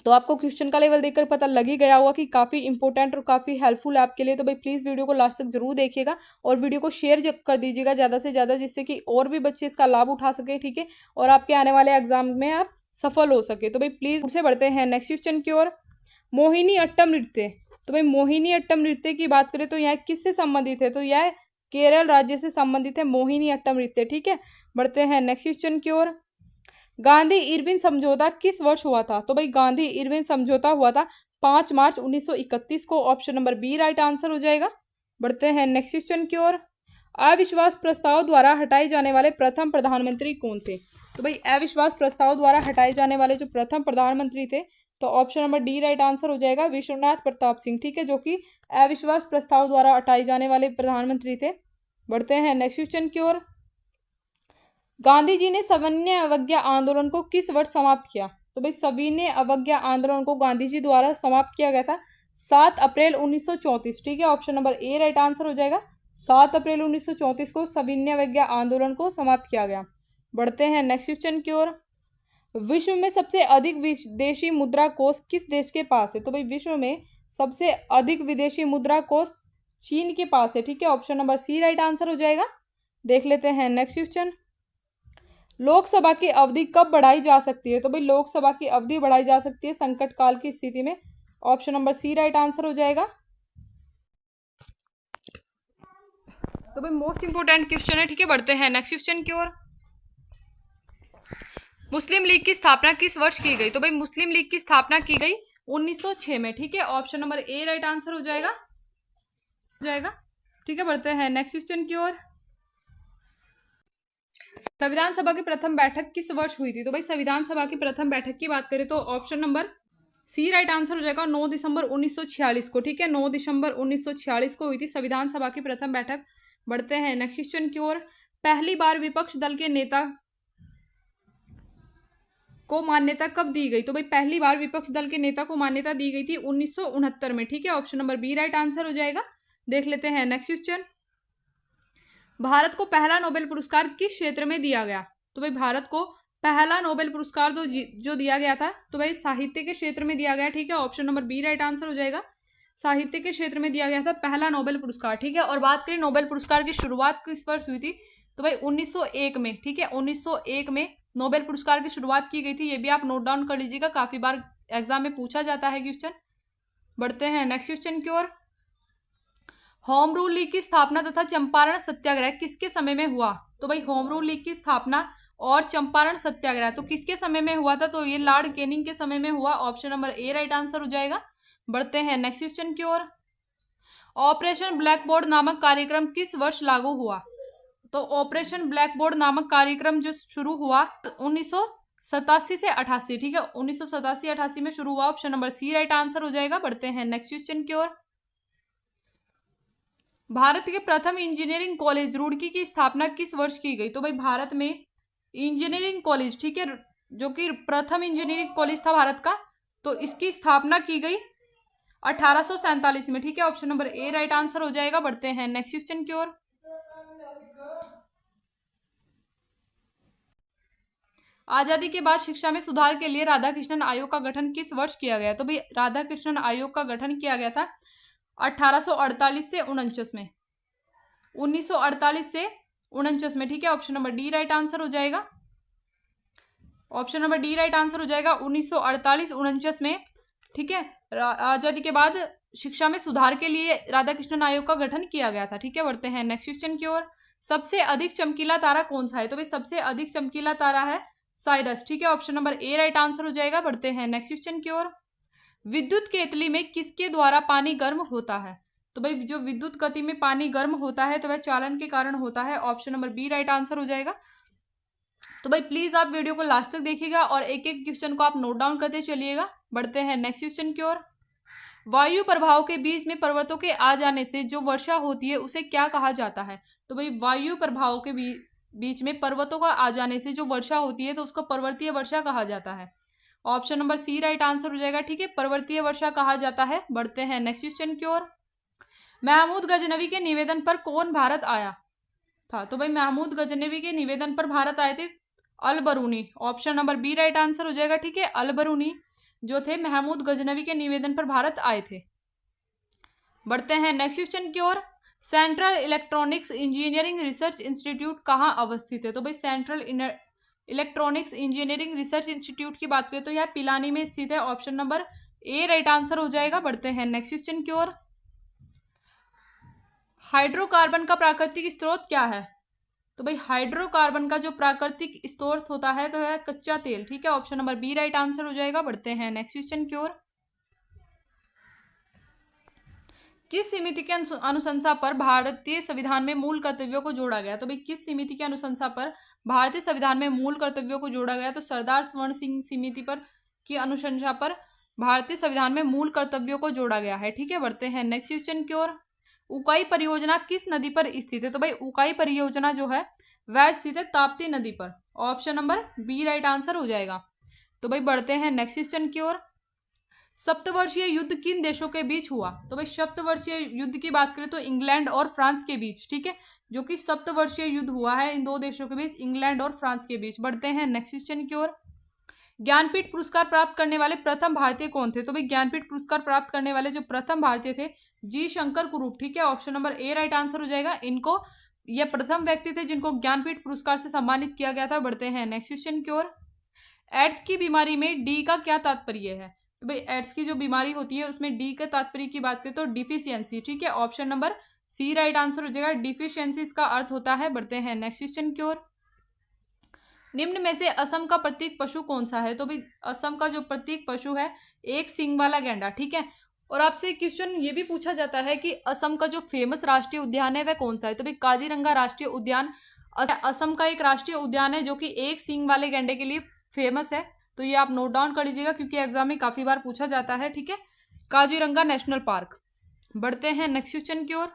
तो आपको क्वेश्चन का लेवल देखकर पता लग ही गया होगा कि काफ़ी इंपॉर्टेंट और काफ़ी हेल्पफुल है आपके लिए। तो भाई प्लीज़ वीडियो को लास्ट तक जरूर देखिएगा और वीडियो को शेयर कर दीजिएगा ज़्यादा से ज़्यादा, जिससे कि और भी बच्चे इसका लाभ उठा सके, ठीक है, और आपके आने वाले एग्जाम में आप सफल हो सके। तो भाई प्लीज़ से बढ़ते हैं नेक्स्ट क्वेश्चन की ओर। मोहिनी अट्टम नृत्य। तो भाई मोहिनी अट्टम नृत्य की बात करें तो यह किससे संबंधित है? तो यह केरल राज्य से संबंधित है, मोहिनी अट्टम नृत्य, ठीक है। बढ़ते हैं नेक्स्ट क्वेश्चन की ओर। गांधी इरविन समझौता किस वर्ष हुआ था? तो भाई गांधी इरविन समझौता हुआ था 5 मार्च 1931 को। Option number B right answer हो जाएगा। बढ़ते हैं नेक्स्ट क्वेश्चन की ओर। अविश्वास प्रस्ताव द्वारा हटाए जाने वाले प्रथम प्रधानमंत्री कौन थे? तो भाई अविश्वास प्रस्ताव द्वारा हटाए जाने वाले जो प्रथम प्रधानमंत्री थे, तो option number D right answer हो जाएगा, विश्वनाथ प्रताप सिंह, ठीक है, जो कि अविश्वास प्रस्ताव द्वारा हटाए जाने वाले प्रधानमंत्री थे। बढ़ते हैं नेक्स्ट क्वेश्चन की ओर। गांधी जी ने सविनय अवज्ञा आंदोलन को किस वर्ष समाप्त किया? तो भाई सविनय अवज्ञा आंदोलन को गांधी जी द्वारा समाप्त किया गया था 7 अप्रैल 1934, ठीक है, option number A right answer हो जाएगा। 7 अप्रैल 1934 को सविनय अवज्ञा आंदोलन को समाप्त किया गया। बढ़ते हैं नेक्स्ट क्वेश्चन की ओर। विश्व में सबसे अधिक विदेशी मुद्रा कोष किस देश के पास है? तो भाई विश्व में सबसे अधिक विदेशी मुद्रा कोष चीन के पास है, ठीक है, option number C right answer हो जाएगा। देख लेते हैं नेक्स्ट क्वेश्चन। लोकसभा की अवधि कब बढ़ाई जा सकती है? तो भाई लोकसभा की अवधि बढ़ाई जा सकती है संकट काल की स्थिति में, option number C right answer हो जाएगा। तो भाई मोस्ट इंपोर्टेंट क्वेश्चन है, ठीक है। बढ़ते हैं नेक्स्ट क्वेश्चन की ओर। मुस्लिम लीग की स्थापना किस वर्ष की गई? तो भाई मुस्लिम लीग की स्थापना की गई 1906 में, ठीक है, option number A right answer हो जाएगा, ठीक है। बढ़ते हैं नेक्स्ट क्वेश्चन की ओर। संविधान सभा की प्रथम बैठक किस वर्ष हुई थी? तो भाई संविधान सभा की प्रथम बैठक की बात करें तो option number C right answer हो जाएगा, 9 दिसंबर 1946 को, ठीक है, 9 दिसंबर 1946 को हुई थी संविधान सभा की प्रथम बैठक। बढ़ते हैं नेक्स्ट क्वेश्चन की ओर। पहली बार विपक्ष दल के नेता को मान्यता कब दी गई? तो भाई पहली बार विपक्ष दल के नेता को मान्यता दी गई थी 1969 में, ठीक है, option number B right answer हो जाएगा। देख लेते हैं नेक्स्ट क्वेश्चन। भारत को पहला नोबेल पुरस्कार किस क्षेत्र में दिया गया? तो भाई भारत को पहला नोबेल पुरस्कार जो दिया गया था, तो भाई साहित्य के क्षेत्र में दिया गया, ठीक है, option number B right answer हो जाएगा। साहित्य के क्षेत्र में दिया गया था पहला नोबेल पुरस्कार, ठीक है। और बात करें नोबेल पुरस्कार की शुरुआत किस वर्ष हुई थी? तो भाई 1901 में, ठीक है, 1901 में नोबेल पुरस्कार की शुरुआत की गई थी। ये भी आप नोट डाउन कर लीजिएगा, काफी बार एग्जाम में पूछा जाता है क्वेश्चन। बढ़ते हैं नेक्स्ट क्वेश्चन की ओर। होम रूल लीग की स्थापना तथा चंपारण सत्याग्रह किसके समय में हुआ? तो भाई होम रूल लीग की स्थापना और चंपारण सत्याग्रह तो किसके समय में हुआ था? तो ये लॉर्ड कैनिंग के समय में हुआ, option number A right answer हो जाएगा। बढ़ते हैं नेक्स्ट क्वेश्चन की ओर। ऑपरेशन ब्लैकबोर्ड नामक कार्यक्रम किस वर्ष लागू हुआ? तो ऑपरेशन ब्लैकबोर्ड नामक कार्यक्रम जो शुरू हुआ 1987 से 88, ठीक है, 1987-88 में शुरू हुआ, option number C right answer हो जाएगा। बढ़ते हैं नेक्स्ट क्वेश्चन की ओर। भारत के प्रथम इंजीनियरिंग कॉलेज रुड़की की स्थापना किस वर्ष की गई? तो भाई भारत में इंजीनियरिंग कॉलेज, ठीक है, जो कि प्रथम इंजीनियरिंग कॉलेज था भारत का, तो इसकी स्थापना की गई 1847 में, ठीक है, option number A right answer हो जाएगा। बढ़ते हैं नेक्स्ट क्वेश्चन की ओर। आजादी के बाद शिक्षा में सुधार के लिए राधाकृष्णन आयोग का गठन किस वर्ष किया गया? तो भाई राधाकृष्णन आयोग का गठन किया गया था 1848 से 49 में, 1948 से 49 में, ठीक है, option number D right answer हो जाएगा। Option number D right answer हो जाएगा 1948-49 में, ठीक है। आजादी के बाद शिक्षा में सुधार के लिए राधाकृष्णन आयोग का गठन किया गया था, ठीक है। बढ़ते हैं नेक्स्ट क्वेश्चन की ओर। सबसे अधिक चमकीला तारा कौन सा है? तो भाई सबसे अधिक चमकीला तारा है साइरस, ठीक है, option number A right answer हो जाएगा। बढ़ते हैं नेक्स्ट क्वेश्चन की ओर। विद्युत केतली में किसके द्वारा पानी गर्म होता है? तो भाई जो विद्युत गति में पानी गर्म होता है तो वह चालन के कारण होता है, option number B right answer हो जाएगा। तो भाई प्लीज आप वीडियो को लास्ट तक देखिएगा और एक एक क्वेश्चन को आप नोट डाउन करते चलिएगा। बढ़ते हैं नेक्स्ट क्वेश्चन की ओर। वायु प्रभाव के बीच में पर्वतों के आ जाने से जो वर्षा होती है उसे क्या कहा जाता है? तो भाई वायु प्रभाव के बीच में पर्वतों का आ जाने से जो वर्षा होती है तो उसको पर्वतीय वर्षा कहा जाता है, option number C right answer हो जाएगा, ठीक है, पर्वतीय वर्षा कहा जाता है। बढ़ते हैं नेक्स्ट क्वेश्चन की ओर। महमूद गजनवी के निवेदन पर कौन भारत आया था? तो भाई महमूद गजनवी के निवेदन पर भारत आए थे Al Biruni, option number B right answer हो जाएगा, ठीक है, अल बरूनी। जो थे महमूद गजनवी के निवेदन पर भारत आए थे। बढ़ते हैं नेक्स्ट क्वेश्चन की ओर। Central electronics engineering research institute कहाँ अवस्थित है? तो भाई central electronics engineering research institute की बात करें तो यह पिलानी में स्थित है। Option number A right answer हो जाएगा। बढ़ते हैं नेक्स्ट क्वेश्चन की ओर। हाइड्रोकार्बन का प्राकृतिक स्रोत क्या है? तो भाई हाइड्रोकार्बन का जो प्राकृतिक स्रोत होता है तो है कच्चा तेल। ठीक है, option number B right answer हो जाएगा। बढ़ते हैं नेक्स्ट क्वेश्चन की ओर। किस समिति के अनुशंसा पर भारतीय संविधान में मूल कर्तव्यों को जोड़ा गया? तो भाई किस समिति की अनुशंसा पर भारतीय संविधान में मूल कर्तव्यों को जोड़ा गया? तो सरदार स्वर्ण सिंह समिति पर की अनुशंसा पर भारतीय संविधान में मूल कर्तव्यों को जोड़ा गया है। ठीक है, बढ़ते हैं नेक्स्ट क्वेश्चन की ओर। उकाई परियोजना किस नदी पर स्थित है? तो भाई उकाई परियोजना जो है वह स्थित है ताप्ती नदी पर। Option number B right answer हो जाएगा। तो भाई बढ़ते हैं नेक्स्ट क्वेश्चन की ओर। सप्तवर्षीय युद्ध किन देशों के बीच हुआ? तो भाई सप्तवर्षीय युद्ध की बात करें तो इंग्लैंड और फ्रांस के बीच। ठीक है, जो कि सप्तवर्षीय युद्ध हुआ है इन दो देशों के बीच, इंग्लैंड और फ्रांस के बीच। बढ़ते हैं नेक्स्ट क्वेश्चन की ओर। ज्ञानपीठ पुरस्कार प्राप्त करने वाले प्रथम भारतीय कौन थे? तो भाई ज्ञानपीठ पुरस्कार प्राप्त करने वाले जो प्रथम भारतीय थे जी शंकर कुरूप। ठीक है, option number A right answer हो जाएगा। इनको ये प्रथम व्यक्ति थे जिनको ज्ञानपीठ पुरस्कार से सम्मानित किया गया था। बढ़ते हैं नेक्स्ट क्वेश्चन की ओर। एड्स की बीमारी में डी का क्या तात्पर्य है? तो भाई एड्स की जो बीमारी होती है उसमें डी के तात्पर्य की बात करें तो डिफिशियंसी। ठीक है, option number C right answer हो जाएगा। डिफिशियंसी इसका अर्थ होता है। बढ़ते हैं नेक्स्ट क्वेश्चन की ओर। निम्न में से असम का प्रतीक पशु कौन सा है? तो भाई असम का जो प्रतीक पशु है एक सींग वाला गैंडा। ठीक है, और आपसे क्वेश्चन ये भी पूछा जाता है कि असम का जो फेमस राष्ट्रीय उद्यान है वह कौन सा है? तो भाई काजीरंगा राष्ट्रीय उद्यान असम का एक राष्ट्रीय उद्यान है जो कि एक सींग वाले गैंडे के लिए फेमस है। तो ये आप नोट डाउन कर लीजिएगा क्योंकि एग्जाम में काफी बार पूछा जाता है। ठीक है, काजीरंगा नेशनल पार्क। बढ़ते हैं नेक्स्ट क्वेश्चन की ओर।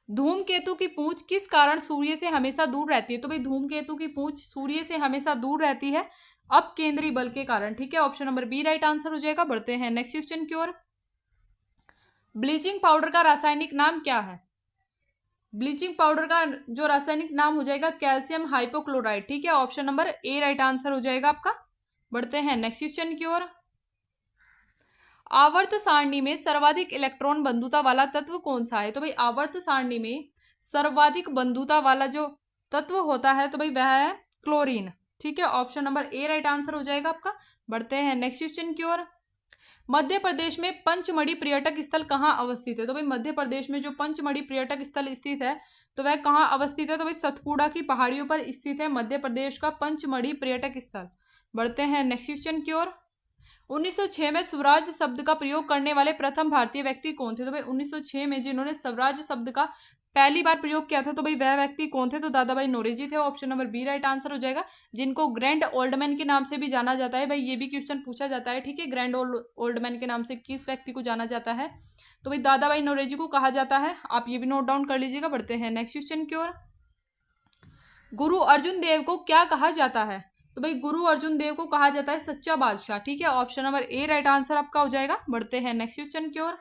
धूमकेतु की पूंछ किस कारण सूर्य से हमेशा दूर रहती है? तो भाई धूमकेतु की पूंछ सूर्य से हमेशा दूर रहती है अब केंद्रीय बल के कारण। ठीक है, option number B right answer हो जाएगा। बढ़ते हैं नेक्स्ट क्वेश्चन की ओर। ब्लीचिंग पाउडर का रासायनिक नाम क्या है? ब्लीचिंग पाउडर का जो रासायनिक नाम हो जाएगा कैल्शियम हाइपोक्लोराइड। ठीक है, option number A right answer हो जाएगा आपका। बढ़ते हैं नेक्स्ट क्वेश्चन की ओर। आवर्त सारणी में सर्वाधिक इलेक्ट्रॉन बंधुता वाला तत्व कौन सा है? तो भाई आवर्त सारणी में सर्वाधिक बंधुता वाला जो तत्व होता है तो भाई वह है क्लोरीन। ठीक है, option number A right answer हो जाएगा आपका। बढ़ते हैं नेक्स्ट क्वेश्चन की ओर। मध्य प्रदेश में पंचमढ़ी पर्यटक स्थल कहाँ अवस्थित है? तो भाई मध्य प्रदेश में जो पंचमढ़ी पर्यटक स्थल स्थित है तो वह कहाँ अवस्थित है? तो भाई सतपुड़ा की पहाड़ियों पर स्थित है मध्य प्रदेश का पंचमढ़ी पर्यटक स्थल। बढ़ते हैं नेक्स्ट क्वेश्चन की ओर। 1906 में स्वराज शब्द का प्रयोग करने वाले प्रथम भारतीय व्यक्ति कौन थे? तो भाई 1906 में जिन्होंने स्वराज शब्द का पहली बार प्रयोग किया था तो भाई वह व्यक्ति कौन थे? तो दादा भाई नौरोजी थे। Option number B right answer हो जाएगा, जिनको ग्रैंड ओल्ड मैन के नाम से भी जाना जाता है। भाई ये भी क्वेश्चन पूछा जाता है। ठीक है, ग्रैंड ओल्ड मैन के नाम से किस व्यक्ति को जाना जाता है? तो भाई दादा भाई नौरोजी को कहा जाता है। आप ये भी नोट डाउन कर लीजिएगा। बढ़ते हैं नेक्स्ट क्वेश्चन की ओर। गुरु अर्जुन देव को क्या कहा जाता है? तो भाई गुरु अर्जुन देव को कहा जाता है सच्चा बादशाह। ठीक है, option number A right answer आपका हो जाएगा। बढ़ते हैं नेक्स्ट क्वेश्चन की ओर।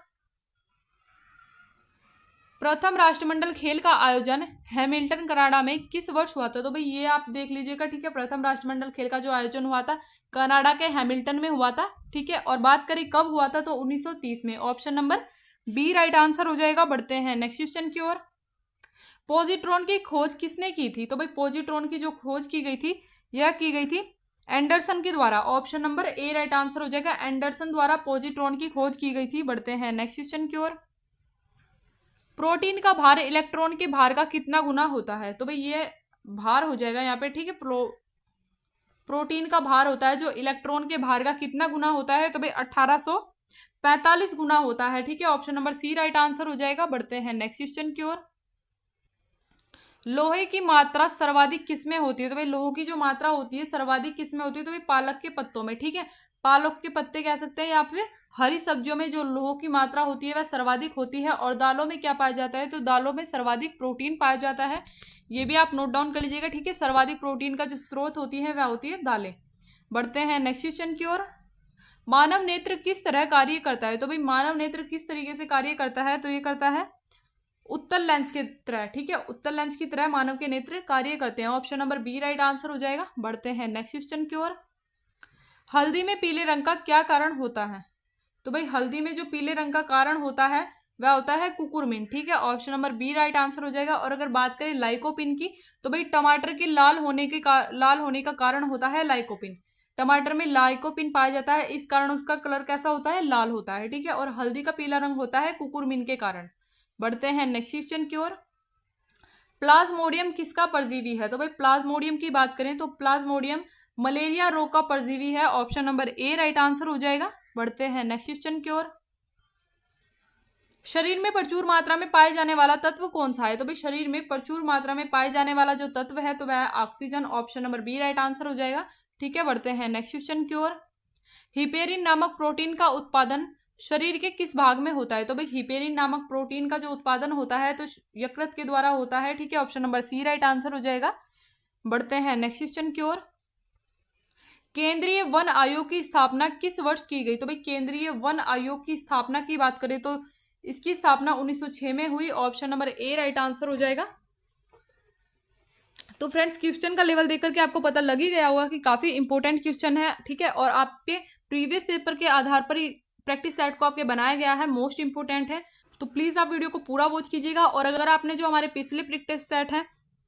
प्रथम राष्ट्रमंडल खेल का आयोजन हैमिल्टन कनाडा में किस वर्ष हुआ था? तो भाई ये आप देख लीजिएगा। ठीक है, प्रथम राष्ट्रमंडल खेल का जो आयोजन हुआ था कनाडा के हैमिल्टन में हुआ था। ठीक है, और बात करें कब हुआ था तो 1930 में। Option number B right answer हो जाएगा। बढ़ते हैं नेक्स्ट क्वेश्चन की ओर। पॉजिट्रॉन की खोज किसने की थी? तो भाई पॉजिट्रॉन की जो खोज की गई थी यह की गई थी एंडरसन के द्वारा। Option number A right answer हो जाएगा। एंडरसन द्वारा पॉजिट्रॉन की खोज की गई थी। बढ़ते हैं नेक्स्ट क्वेश्चन की ओर। प्रोटीन का भार इलेक्ट्रॉन के भार का कितना गुना होता है? तो भाई ये भार हो जाएगा यहाँ पे। ठीक है, प्रोटीन का भार होता है जो इलेक्ट्रॉन के भार का कितना गुना होता है? तो भाई 1845 गुना होता है। ठीक है, option number C right answer हो जाएगा। बढ़ते हैं नेक्स्ट क्वेश्चन की ओर। लोहे की मात्रा सर्वाधिक किसमें होती है? तो भाई लोहे की जो मात्रा होती है सर्वाधिक किसमें होती है? तो भाई पालक के पत्तों में। ठीक है, पालक के पत्ते कह सकते हैं या फिर हरी सब्जियों में जो लोह की मात्रा होती है वह सर्वाधिक होती है। और दालों में क्या पाया जाता है? तो दालों में सर्वाधिक प्रोटीन पाया जाता है। ये भी आप नोट डाउन कर लीजिएगा। ठीक है, सर्वाधिक प्रोटीन का जो स्रोत होती है वह होती है दालें। बढ़ते हैं नेक्स्ट क्वेश्चन की ओर। मानव नेत्र किस तरह कार्य करता है? तो भाई मानव नेत्र किस तरीके से कार्य करता है? तो ये करता है उत्तल लेंस की तरह। ठीक है, उत्तल लेंस की तरह मानव के नेत्र कार्य करते हैं। Option number B right answer हो जाएगा। बढ़ते हैं नेक्स्ट क्वेश्चन की ओर। हल्दी में पीले रंग का क्या कारण होता है? तो भाई हल्दी में जो पीले रंग का कारण होता है वह होता है कुकुरमिन, ठीक है, option number B right answer हो जाएगा। और अगर बात करें लाइकोपिन की, तो भाई टमाटर के लाल होने का कारण होता है लाइकोपिन। टमाटर में लाइकोपिन पाया जाता है, इस कारण उसका कलर कैसा होता है? लाल होता है, ठीक है। और हल्दी का पीला रंग होता है कुकुरमिन के कारण। बढ़ते हैं नेक्स्ट क्वेश्चन की ओर। प्लाज्मोडियम किसका परजीवी है? तो भाई प्लाज्मोडियम की बात करें तो प्लाज्मोडियम मलेरिया रोग का परजीवी है, option number A right answer हो जाएगा। बढ़ते हैं नेक्स्ट क्वेश्चन की ओर। शरीर में प्रचुर मात्रा में पाए जाने वाला तत्व कौन सा है? तो भाई शरीर में प्रचुर मात्रा में पाए जाने वाला जो तत्व है तो वह oxygen, option number B right answer हो जाएगा, ठीक है। बढ़ते हैं नेक्स्ट क्वेश्चन की ओर। हिपेरिन नामक प्रोटीन का उत्पादन शरीर के किस भाग में होता है? तो भाई हिपेरिन नामक प्रोटीन का जो उत्पादन होता है तो यकृत के द्वारा होता है, ठीक है, option number C right answer हो जाएगा। बढ़ते हैं नेक्स्ट क्वेश्चन की ओर। केंद्रीय वन आयोग की स्थापना किस वर्ष की गई? तो भाई केंद्रीय वन आयोग की स्थापना की बात करें तो इसकी स्थापना 1906 में हुई, option number A right answer हो जाएगा। तो फ्रेंड्स क्वेश्चन का लेवल देख करके आपको पता लग ही गया होगा कि काफी इंपॉर्टेंट क्वेश्चन है, ठीक है, और आपके प्रीवियस पेपर के आधार पर ही प्रैक्टिस सेट को आपके बनाया गया है, मोस्ट इंपोर्टेंट है। तो प्लीज आप वीडियो को पूरा वॉच कीजिएगा। और अगर आपने जो हमारे पिछले प्रैक्टिस सेट है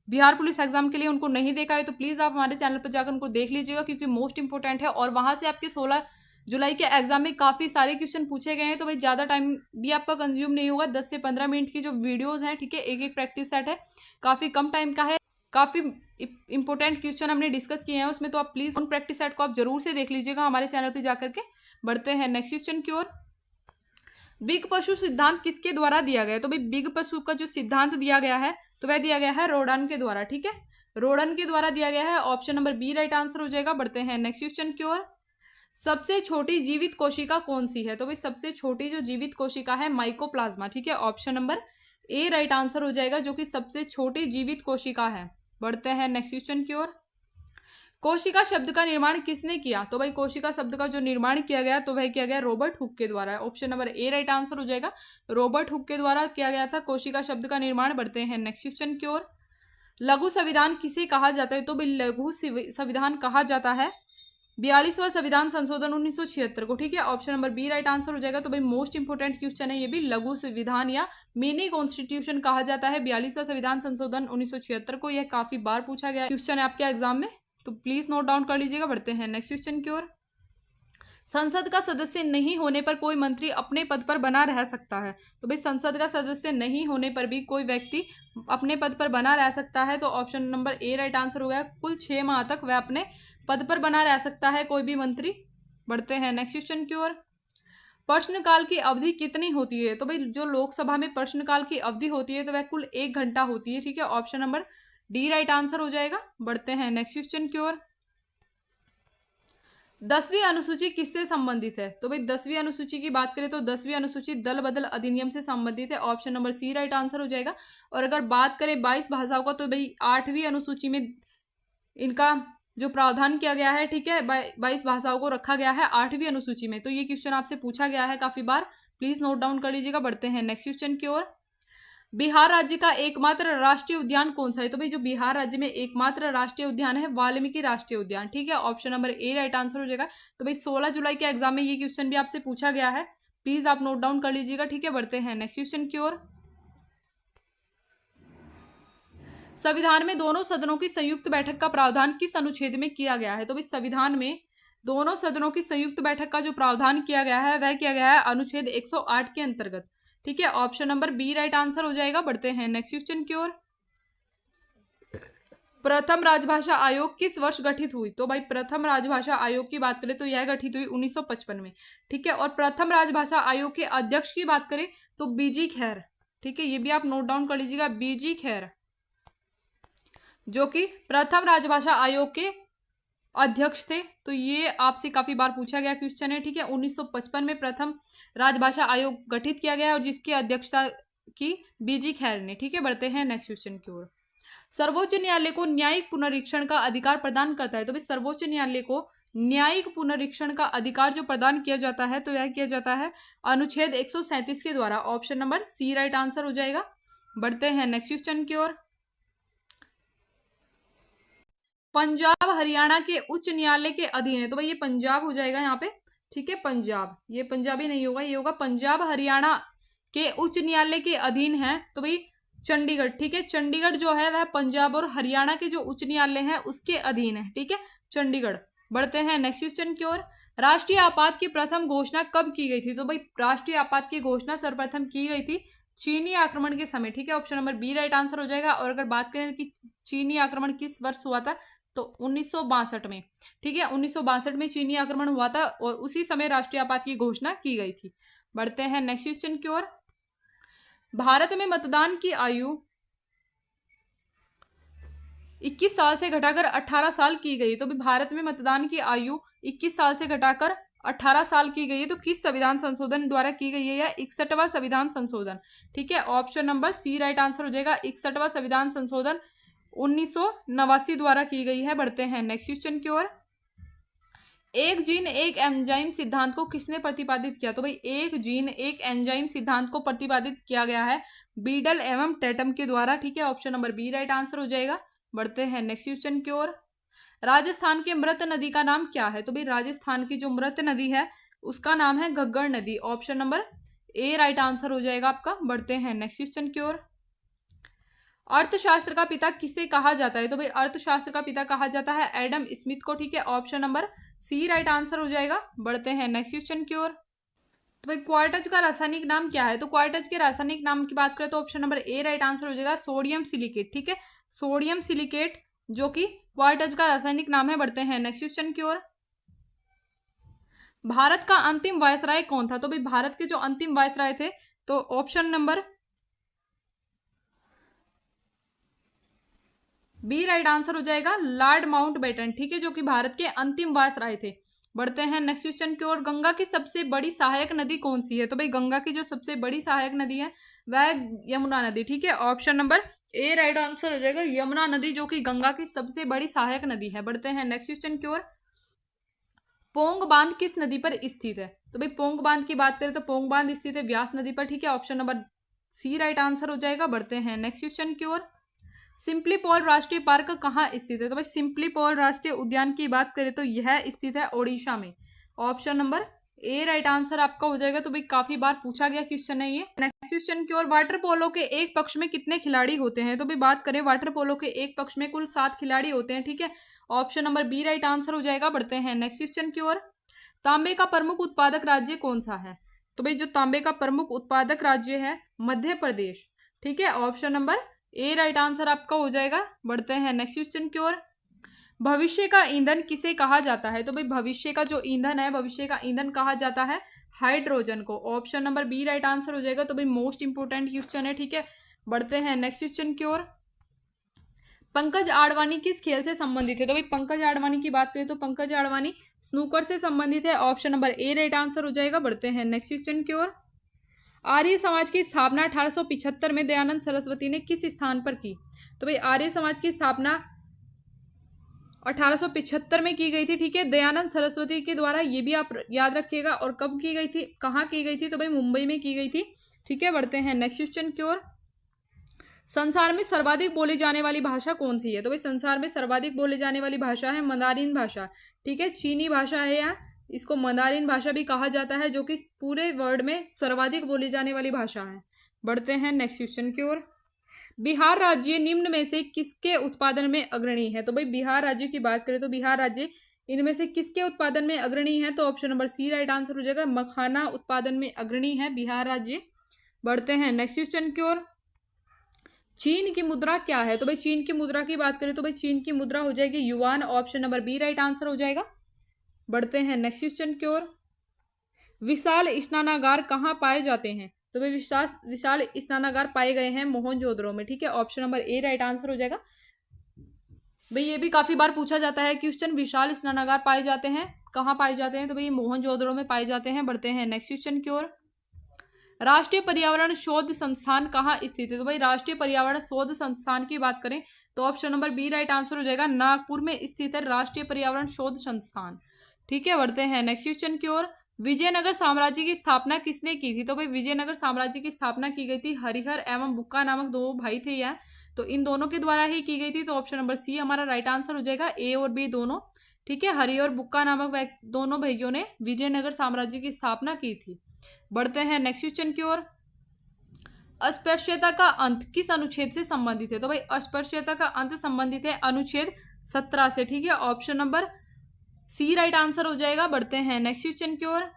बिहार पुलिस एग्जाम के लिए उनको नहीं देखा है तो प्लीज आप हमारे चैनल पर जाकर उनको देख लीजिएगा, क्योंकि मोस्ट इंपोर्टेंट है। और वहां से आपके 16 जुलाई के एग्जाम में काफी सारे क्वेश्चन पूछे गए हैं। तो भाई ज्यादा टाइम भी आपका कंज्यूम नहीं होगा, 10 से 15 मिनट की जो वीडियोस हैं, ठीक है, एक एक प्रैक्टिस सेट है, काफी कम टाइम का है, काफी इंपॉर्टेंट क्वेश्चन हमने डिस्कस किए हैं उसमें। तो आप प्लीज उन प्रैक्टिस सेट को आप जरूर से देख लीजिएगा हमारे चैनल पर जाकर के। बढ़ते हैं नेक्स्ट क्वेश्चन की ओर। बिग पशु सिद्धांत किसके द्वारा दिया गया है? तो भाई बिग पशु का जो सिद्धांत दिया गया है तो वह दिया गया है रोडन के द्वारा, ठीक है, रोडन के द्वारा दिया गया है, option number B right answer हो जाएगा। बढ़ते हैं नेक्स्ट क्वेश्चन की ओर। सबसे छोटी जीवित कोशिका कौन सी है? तो भाई सबसे छोटी जो जीवित कोशिका है माइकोप्लाज्मा, ठीक है, option number A right answer हो जाएगा, जो कि सबसे छोटी जीवित कोशिका है। बढ़ते हैं नेक्स्ट क्वेश्चन की ओर। कोशिका शब्द का निर्माण किसने किया? तो भाई कोशिका शब्द का जो निर्माण किया गया तो वह किया गया रॉबर्ट हुक के द्वारा, option number A right answer हो जाएगा, रॉबर्ट हुक के द्वारा किया गया था कोशिका शब्द का निर्माण। बढ़ते हैं नेक्स्ट क्वेश्चन की ओर। लघु संविधान किसे कहा जाता है? तो भाई लघु संविधान कहा जाता है 42वां संविधान संशोधन 1976 को, ठीक है, option number B right answer हो जाएगा। तो भाई मोस्ट इंपोर्टेंट क्वेश्चन है ये भी, लघु संविधान या मिनी कॉन्स्टिट्यूशन कहा जाता है 42वां संविधान संशोधन 1976 को। यह काफी बार पूछा गया क्वेश्चन है आपके एग्जाम में, तो प्लीज नोट डाउन कर लीजिएगा। बढ़ते हैं नेक्स्ट क्वेश्चन की ओर। संसद का सदस्य नहीं होने पर कोई मंत्री अपने पद पर बना रह सकता है? तो भाई संसद का सदस्य नहीं होने पर भी कोई व्यक्ति अपने पद पर बना रह सकता है, तो option number A right answer हो गया, कुल 6 माह तक वह अपने पद पर बना रह सकता है कोई भी मंत्री। बढ़ते हैं नेक्स्ट क्वेश्चन की ओर। प्रश्नकाल की अवधि कितनी होती है? तो भाई जो लोकसभा में प्रश्नकाल की अवधि होती है तो वह कुल 1 घंटा होती है, ठीक है, option number D right answer हो जाएगा। बढ़ते हैं नेक्स्ट क्वेश्चन की ओर। 10वीं अनुसूची किससे संबंधित है? तो भाई 10वीं अनुसूची की बात करें तो 10वीं अनुसूची दल बदल अधिनियम से संबंधित है, option number C right answer हो जाएगा। और अगर बात करें 22 भाषाओं का तो भाई 8वीं अनुसूची में इनका जो प्रावधान किया गया है, ठीक है, 22 भाषाओं को रखा गया है 8वीं अनुसूची में। तो ये क्वेश्चन आपसे पूछा गया है काफी बार, प्लीज नोट डाउन कर लीजिएगा। बढ़ते हैं नेक्स्ट क्वेश्चन की ओर। बिहार राज्य का एकमात्र राष्ट्रीय उद्यान कौन सा है? तो भाई जो बिहार राज्य में एकमात्र राष्ट्रीय उद्यान है वाल्मीकि राष्ट्रीय उद्यान, ठीक है, option number A right answer हो जाएगा। तो भाई 16 जुलाई के एग्जाम में ये क्वेश्चन भी आपसे पूछा गया है, प्लीज आप नोट डाउन कर लीजिएगा, ठीक है। बढ़ते हैं नेक्स्ट क्वेश्चन की ओर। संविधान में दोनों सदनों की संयुक्त बैठक का प्रावधान किस अनुच्छेद में किया गया है? तो भाई संविधान में दोनों सदनों की संयुक्त बैठक का जो प्रावधान किया गया है वह किया गया है अनुच्छेद 108 के अंतर्गत, ठीक है, option number B right answer हो जाएगा। बढ़ते हैं नेक्स्ट क्वेश्चन की ओर। प्रथम राजभाषा आयोग किस वर्ष गठित हुई? तो भाई प्रथम राजभाषा आयोग की बात करें तो यह गठित हुई 1955 में, ठीक है। और प्रथम राजभाषा आयोग के अध्यक्ष की बात करें तो बीजी खैर, ठीक है, ये भी आप नोट डाउन कर लीजिएगा, बीजी खैर, जो कि प्रथम राजभाषा आयोग के अध्यक्ष थे। तो ये आपसे काफी बार पूछा गया क्वेश्चन है, ठीक है। 1955 में प्रथम राजभाषा आयोग गठित किया गया और जिसकी अध्यक्षता की बीजी खैर ने, ठीक है। बढ़ते हैं नेक्स्ट क्वेश्चन की ओर। सर्वोच्च न्यायालय को न्यायिक पुनरीक्षण का अधिकार प्रदान करता है? तो भाई सर्वोच्च न्यायालय को न्यायिक पुनरीक्षण का अधिकार जो प्रदान किया जाता है तो यह किया जाता है अनुच्छेद 137 के द्वारा, option number C right answer हो जाएगा। बढ़ते हैं नेक्स्ट क्वेश्चन की ओर। पंजाब हरियाणा के उच्च न्यायालय के अधीन है। तो भाई ये पंजाब हो जाएगा यहाँ पे, ठीक है, पंजाब, ये पंजाबी नहीं होगा, ये होगा पंजाब हरियाणा के उच्च न्यायालय के अधीन है। तो भाई चंडीगढ़, ठीक है, चंडीगढ़ जो है वह पंजाब और हरियाणा के जो उच्च न्यायालय है उसके अधीन है, ठीक है, चंडीगढ़। बढ़ते हैं नेक्स्ट क्वेश्चन की ओर। राष्ट्रीय आपात की प्रथम घोषणा कब की गई थी? तो भाई राष्ट्रीय आपात की घोषणा सर्वप्रथम की गई थी चीनी आक्रमण के समय, ठीक है, option number B right answer हो जाएगा। और अगर बात करें कि चीनी आक्रमण किस वर्ष हुआ था, तो 1962 में, ठीक है, 1962 में चीनी आक्रमण हुआ था और उसी समय राष्ट्रीय आपात की घोषणा की गई थी। बढ़ते हैं नेक्स्ट क्वेश्चन की ओर। भारत में मतदान की आयु 21 साल से घटाकर 18 साल की गई। तो भी भारत में मतदान की आयु 21 साल से घटाकर 18 साल की गई है। तो किस संविधान संशोधन द्वारा की गई है? यह 61वां संविधान संशोधन, ठीक है, option number C right answer हो जाएगा। 61वां संविधान संशोधन 1989 द्वारा की गई है। बढ़ते हैं नेक्स्ट क्वेश्चन की ओर। एक जीन एक एंजाइम सिद्धांत को किसने प्रतिपादित किया? तो भाई एक जीन एक एंजाइम सिद्धांत को प्रतिपादित किया गया है बीडल एवं टेटम के द्वारा, ठीक है, option number B right answer हो जाएगा। बढ़ते हैं नेक्स्ट क्वेश्चन की ओर। राजस्थान के मृत नदी का नाम क्या है? तो भाई राजस्थान की जो मृत नदी है उसका नाम है घग्गर नदी, option number A right answer हो जाएगा आपका। बढ़ते हैं नेक्स्ट क्वेश्चन की ओर। अर्थशास्त्र का पिता किसे कहा जाता है? तो भाई अर्थशास्त्र का पिता कहा जाता है एडम स्मिथ को, ठीक है, option number C right answer हो जाएगा। बढ़ते हैं नेक्स्ट क्वेश्चन की ओर। तो भाई क्वार्टज का रासायनिक नाम क्या है? तो क्वार्टज के रासायनिक नाम की बात करें तो option number A right answer हो जाएगा, सोडियम सिलिकेट, ठीक है, सोडियम सिलिकेट जो कि क्वार्टज का रासायनिक नाम है। बढ़ते हैं नेक्स्ट क्वेश्चन की ओर। भारत का अंतिम वायसराय कौन था? तो भाई भारत के जो अंतिम वायसराय थे तो option number B right answer हो जाएगा, लॉर्ड माउंटबेटन, ठीक है, जो कि भारत के अंतिम वायसराय थे। बढ़ते हैं नेक्स्ट क्वेश्चन की ओर। गंगा की सबसे बड़ी सहायक नदी कौन सी है? तो भाई गंगा की जो सबसे बड़ी सहायक नदी है वह यमुना नदी, ठीक है, option number A right answer हो जाएगा, यमुना नदी जो कि गंगा की सबसे बड़ी सहायक नदी है। बढ़ते हैं नेक्स्ट क्वेश्चन की ओर। पोंग बांध किस नदी पर स्थित है? तो भाई पोंग बांध की बात करें तो पोंग बांध स्थित है व्यास नदी पर, ठीक है, option number C right answer हो जाएगा। बढ़ते हैं नेक्स्ट क्वेश्चन की ओर। सिंपली पॉल राष्ट्रीय पार्क कहाँ स्थित है? तो भाई सिंपली पॉल राष्ट्रीय उद्यान की बात करें तो यह स्थित है ओडिशा में, option number A right answer आपका हो जाएगा। तो भाई काफी बार पूछा गया क्वेश्चन है ये। नेक्स्ट क्वेश्चन की ओर। वाटर पोलो के एक पक्ष में कितने खिलाड़ी होते हैं? तो भाई बात करें वाटर पोलो के एक पक्ष में कुल 7 खिलाड़ी होते हैं, ठीक है, option number B right answer हो जाएगा। बढ़ते हैं नेक्स्ट क्वेश्चन की ओर। तांबे का प्रमुख उत्पादक राज्य कौन सा है? तो भाई जो तांबे का प्रमुख उत्पादक राज्य है मध्य प्रदेश, ठीक है, option number A right answer आपका हो जाएगा। बढ़ते हैं नेक्स्ट क्वेश्चन की ओर। भविष्य का ईंधन किसे कहा जाता है? तो भाई भविष्य का जो ईंधन है, भविष्य का ईंधन कहा जाता है हाइड्रोजन को, option number B right answer हो जाएगा। तो भाई मोस्ट इंपोर्टेंट क्वेश्चन है, ठीक है। बढ़ते हैं नेक्स्ट क्वेश्चन की ओर। पंकज आडवाणी किस खेल से संबंधित है? तो भाई पंकज आडवाणी की बात करें तो पंकज आडवाणी स्नूकर से संबंधित है, option number A right answer हो जाएगा। बढ़ते हैं नेक्स्ट क्वेश्चन की ओर। आर्य समाज की स्थापना 1875 में दयानंद सरस्वती ने किस स्थान पर की? तो भाई आर्य समाज की स्थापना 1875 में की गई थी, ठीक है, दयानंद सरस्वती के द्वारा, ये भी आप याद रखिएगा। और कब की गई थी, कहाँ की गई थी? तो भाई मुंबई में की गई थी, ठीक है। बढ़ते हैं नेक्स्ट क्वेश्चन की ओर। संसार में सर्वाधिक बोली जाने वाली भाषा कौन सी है? तो भाई संसार में सर्वाधिक बोली जाने वाली भाषा है मंदारिन भाषा, ठीक है, चीनी भाषा है या इसको मंदारिन भाषा भी कहा जाता है, जो कि पूरे वर्ल्ड में सर्वाधिक बोली जाने वाली भाषा है। बढ़ते हैं नेक्स्ट क्वेश्चन की ओर। बिहार राज्य निम्न में से किसके उत्पादन में अग्रणी है? तो भाई बिहार राज्य की बात करें तो बिहार राज्य इनमें से किसके उत्पादन में अग्रणी है? तो option number C right answer हो जाएगा, मखाना उत्पादन में अग्रणी है बिहार राज्य। बढ़ते हैं नेक्स्ट क्वेश्चन की ओर। चीन की मुद्रा क्या है? तो भाई चीन की मुद्रा की बात करें तो भाई चीन की मुद्रा हो जाएगी yuan, option number B right answer हो जाएगा। बढ़ते हैं नेक्स्ट क्वेश्चन की ओर। विशाल स्नानागार कहाँ पाए जाते हैं? तो भाई विशाल स्नानागार पाए गए हैं मोहनजोदड़ो में, ठीक है, option number A right answer हो जाएगा। भाई ये भी काफी बार पूछा जाता है क्वेश्चन, विशाल स्नानागार पाए जाते हैं कहाँ पाए जाते हैं? तो भाई मोहनजोदड़ो में पाए जाते हैं। बढ़ते हैं नेक्स्ट क्वेश्चन की ओर। राष्ट्रीय पर्यावरण शोध संस्थान कहाँ स्थित है? तो भाई राष्ट्रीय पर्यावरण शोध संस्थान की बात करें तो option number B right answer हो जाएगा, नागपुर में स्थित है राष्ट्रीय पर्यावरण शोध संस्थान, ठीक है। बढ़ते हैं नेक्स्ट क्वेश्चन की ओर। विजयनगर साम्राज्य की स्थापना किसने की थी? तो भाई विजयनगर साम्राज्य की स्थापना की गई थी हरिहर एवं बुक्का नामक 2 भाई थे यह, तो इन दोनों के द्वारा ही की गई थी, तो ऑप्शन नंबर सी हमारा राइट आंसर हो जाएगा, ए और बी दोनों। ठीक है, हरि और बुक्का नामक दोनों भाइयों ने विजयनगर साम्राज्य की स्थापना की थी। बढ़ते हैं नेक्स्ट क्वेश्चन की ओर। अस्पृश्यता का अंत किस अनुच्छेद से संबंधित है? तो भाई अस्पृश्यता का अंत संबंधित है अनुच्छेद 17 से। ठीक है, option number C right answer हो जाएगा। बढ़ते हैं नेक्स्ट क्वेश्चन की ओर।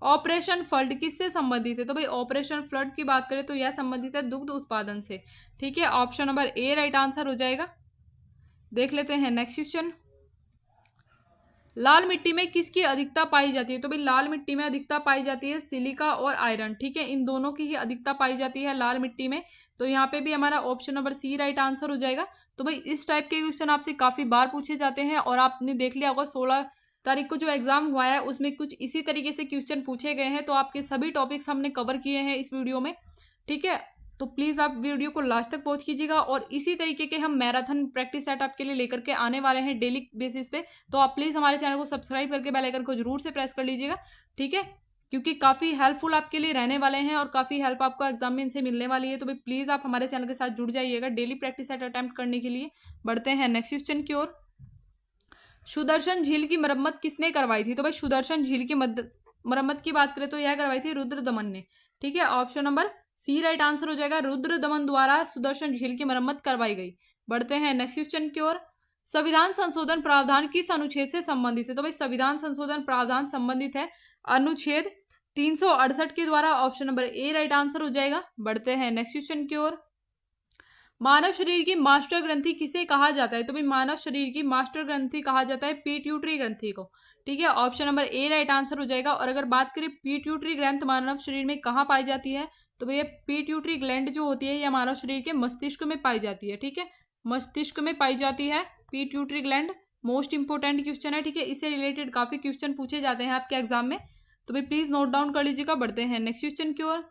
ऑपरेशन फ्लड किससे संबंधित है? तो भाई ऑपरेशन फ्लड की बात करें तो यह संबंधित है दुग्ध उत्पादन से। ठीक है, option number A right answer हो जाएगा। देख लेते हैं नेक्स्ट क्वेश्चन। लाल मिट्टी में किसकी अधिकता पाई जाती है? तो भाई लाल मिट्टी में अधिकता पाई जाती है सिलिका और आयरन। ठीक है, इन दोनों की ही अधिकता पाई जाती है लाल मिट्टी में, तो यहाँ पे भी हमारा option number C right answer हो जाएगा। तो भाई इस टाइप के क्वेश्चन आपसे काफी बार पूछे जाते हैं और आपने देख लिया होगा 16 तारीख को जो एग्जाम हुआ है उसमें कुछ इसी तरीके से क्वेश्चन पूछे गए हैं, तो आपके सभी टॉपिक्स हमने कवर किए हैं इस वीडियो में। ठीक है, तो प्लीज़ आप वीडियो को लास्ट तक वॉच कीजिएगा और इसी तरीके के हम मैराथन प्रैक्टिस सेट आपके लिए लेकर के आने वाले हैं डेली बेसिस पे, तो आप प्लीज़ हमारे चैनल को सब्सक्राइब करके बेल आइकन को जरूर से प्रेस कर लीजिएगा। ठीक है, क्योंकि काफ़ी हेल्पफुल आपके लिए रहने वाले हैं और काफ़ी हेल्प आपको एग्जाम में इनसे मिलने वाली है, तो भाई प्लीज़ आप हमारे चैनल के साथ जुड़ जाइएगा डेली प्रैक्टिस सेट अटैम्प्ट करने के लिए। बढ़ते हैं नेक्स्ट क्वेश्चन की ओर। सुदर्शन झील की मरम्मत किसने करवाई थी? तो भाई सुदर्शन झील की मरम्मत की बात करें तो यह करवाई थी रुद्र दमन ने। ठीक है, option number C right answer हो जाएगा, रुद्र दमन द्वारा सुदर्शन झील की मरम्मत करवाई गई। बढ़ते हैं नेक्स्ट क्वेश्चन की ओर। संविधान संशोधन प्रावधान किस अनुच्छेद से संबंधित है? तो भाई संविधान संशोधन प्रावधान संबंधित है अनुच्छेद 368 के द्वारा। Option number A right answer हो जाएगा। बढ़ते हैं नेक्स्ट क्वेश्चन की ओर। मानव शरीर की मास्टर ग्रंथि किसे कहा जाता है? तो भाई मानव शरीर की मास्टर ग्रंथि कहा जाता है पीट्यूटरी ग्रंथि को। ठीक है, option number A right answer हो जाएगा। और अगर बात करें पीट्यूटरी ग्रंथ मानव शरीर में कहाँ पाई जाती है, तो भैया पीट्यूटरी ग्लैंड जो होती है यह मानव शरीर के मस्तिष्क में पाई जाती है। ठीक है, मस्तिष्क में पाई जाती है pituitary gland. Most important question है। ठीक है, इससे रिलेटेड काफी क्वेश्चन पूछे जाते हैं आपके एग्जाम में, तो भाई प्लीज नोट डाउन कर लीजिएगा। बढ़ते हैं नेक्स्ट क्वेश्चन की ओर।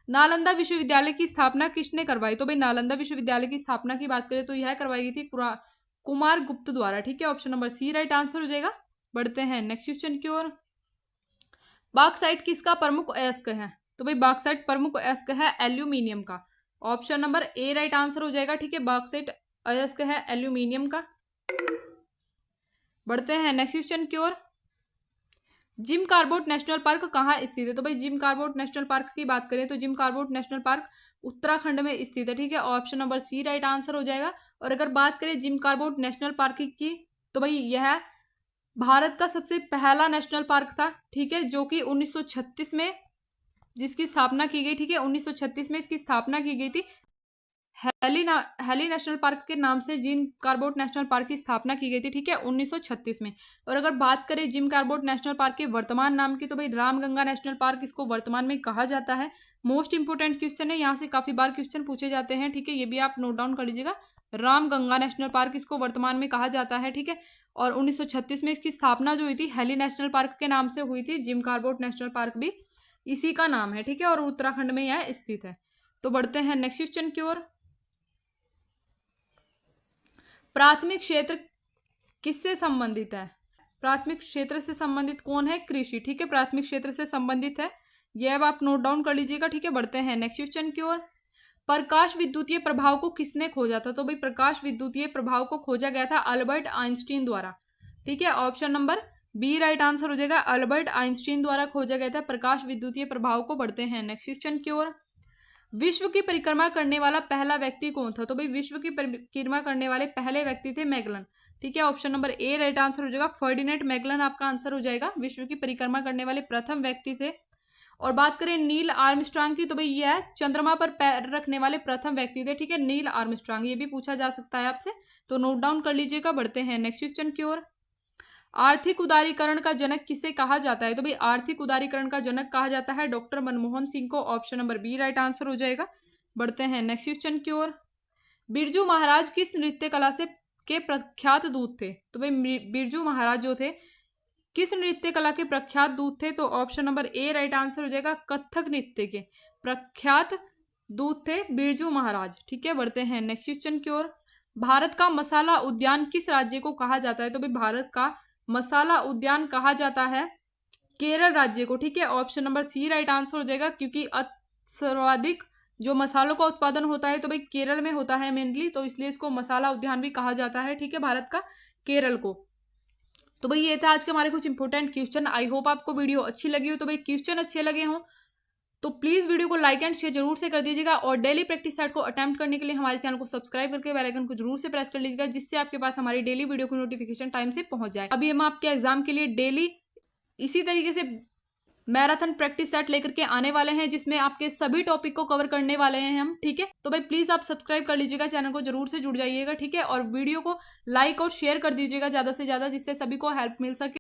नालंदा विश्वविद्यालय की स्थापना किसने करवाई? तो भाई नालंदा विश्वविद्यालय की स्थापना की बात करें तो यह करवाई गई थी कुमार गुप्त द्वारा। ठीक है, option number C right answer हो जाएगा। बढ़ते हैं नेक्स्ट क्वेश्चन की ओर। बॉक्साइट किसका प्रमुख अयस्क है? तो भाई बॉक्साइट प्रमुख अयस्क है एल्यूमिनियम का। Option number A right answer हो जाएगा। ठीक है, बॉक्साइट अयस्क है एल्यूमिनियम का। बढ़ते हैं नेक्स्ट क्वेश्चन की ओर। जिम कॉर्बेट नेशनल पार्क कहाँ स्थित है? तो भाई जिम कॉर्बेट नेशनल पार्क की बात करें तो Jim Corbett national park Uttarakhand में स्थित है। ठीक है, option number C right answer हो जाएगा। और अगर बात करें जिम कॉर्बेट नेशनल पार्क की, तो भाई यह भारत का सबसे पहला नेशनल पार्क था। ठीक है, जो कि 1936 में जिसकी स्थापना की गई। ठीक है, 1936 में इसकी स्थापना की गई थी। हेली नेशनल पार्क के नाम से जिम कॉर्बेट नेशनल पार्क की स्थापना की गई थी। ठीक है, 1936 में। और अगर बात करें जिम कॉर्बेट नेशनल पार्क के वर्तमान नाम की, तो भाई रामगंगा नेशनल पार्क इसको वर्तमान में कहा जाता है। मोस्ट इंपोर्टेंट क्वेश्चन है, यहाँ से काफी बार क्वेश्चन पूछे जाते हैं। ठीक है, ये भी आप नोट डाउन कर लीजिएगा। रामगंगा नेशनल पार्क इसको वर्तमान में कहा जाता है। ठीक है, और 1936 में इसकी स्थापना जो हुई थी हेली नेशनल पार्क के नाम से हुई थी। जिम कॉर्बेट नेशनल पार्क भी इसी का नाम है। ठीक है, और उत्तराखंड में यह स्थित है। तो बढ़ते हैं नेक्स्ट क्वेश्चन की ओर। प्राथमिक क्षेत्र किससे संबंधित है? प्राथमिक क्षेत्र से संबंधित कौन है? कृषि। ठीक है, प्राथमिक क्षेत्र से संबंधित है, यह अब आप नोट डाउन कर लीजिएगा। ठीक है, बढ़ते हैं नेक्स्ट क्वेश्चन की ओर। प्रकाश विद्युतीय प्रभाव को किसने खोजा था? तो भाई प्रकाश विद्युतीय प्रभाव को खोजा गया था अल्बर्ट आइंस्टीन द्वारा। ठीक है, option number B right answer हो जाएगा। अल्बर्ट आइंस्टीन द्वारा खोजा गया था प्रकाश विद्युतीय प्रभाव को। बढ़ते हैं नेक्स्ट क्वेश्चन की ओर। विश्व की परिक्रमा करने वाला पहला व्यक्ति कौन था? तो भाई विश्व की परिक्रमा करने वाले पहले व्यक्ति थे मैगलन। ठीक है, option number A right answer हो जाएगा। फर्डिनेंड मैगलन आपका आंसर हो जाएगा। विश्व की परिक्रमा करने वाले प्रथम व्यक्ति थे। और बात करें नील आर्मस्ट्रांग की, तो भाई यह चंद्रमा पर पैर रखने वाले प्रथम व्यक्ति थे। ठीक है, नील आर्मस्ट्रांग, ये भी पूछा जा सकता है आपसे, तो नोट डाउन कर लीजिएगा। बढ़ते हैं नेक्स्ट क्वेश्चन की ओर। आर्थिक उदारीकरण का जनक किसे कहा जाता है? तो भाई आर्थिक उदारीकरण का जनक कहा जाता है डॉक्टर मनमोहन सिंह को। Option number B right answer हो जाएगा। बढ़ते हैं नेक्स्ट क्वेश्चन की ओर। बिरजू महाराज किस नृत्य कला से के प्रख्यात दूत थे? तो भाई बिरजू महाराज जो थे किस नृत्य कला के प्रख्यात दूत थे? तो option number A right answer हो जाएगा। कथक नृत्य के प्रख्यात दूत थे बिरजू महाराज। ठीक है, बढ़ते हैं नेक्स्ट क्वेश्चन की ओर। भारत का मसाला उद्यान किस राज्य को कहा जाता है? तो भाई भारत का मसाला उद्यान कहा जाता है केरल राज्य को। ठीक है, option number C right answer हो जाएगा, क्योंकि सर्वाधिक जो मसालों का उत्पादन होता है तो भाई केरल में होता है मेनली, तो इसलिए इसको मसाला उद्यान भी कहा जाता है, ठीक है, भारत का केरल को। तो भाई ये था आज के हमारे कुछ इंपॉर्टेंट क्वेश्चन। आई होप आपको वीडियो अच्छी लगी हो। तो भाई क्वेश्चन अच्छे लगे हों तो प्लीज वीडियो को लाइक एंड शेयर जरूर से कर दीजिएगा, और डेली प्रैक्टिस सेट को अटेम्प्ट करने के लिए हमारे चैनल को सब्सक्राइब करके बेल आइकन को जरूर से प्रेस कर लीजिएगा, जिससे आपके पास हमारी डेली वीडियो की नोटिफिकेशन टाइम से पहुंच जाए। अभी हम आपके एग्जाम के लिए डेली इसी तरीके से मैराथन प्रैक्टिस सेट लेकर के आने वाले हैं, जिसमें आपके सभी टॉपिक को कवर करने वाले हैं हम, ठीक है। तो भाई प्लीज आप सब्सक्राइब कर लीजिएगा, चैनल को जरूर से जुड़ जाइएगा, ठीक है, और वीडियो को लाइक और शेयर कर दीजिएगा ज्यादा से ज्यादा, जिससे सभी को हेल्प मिल सके।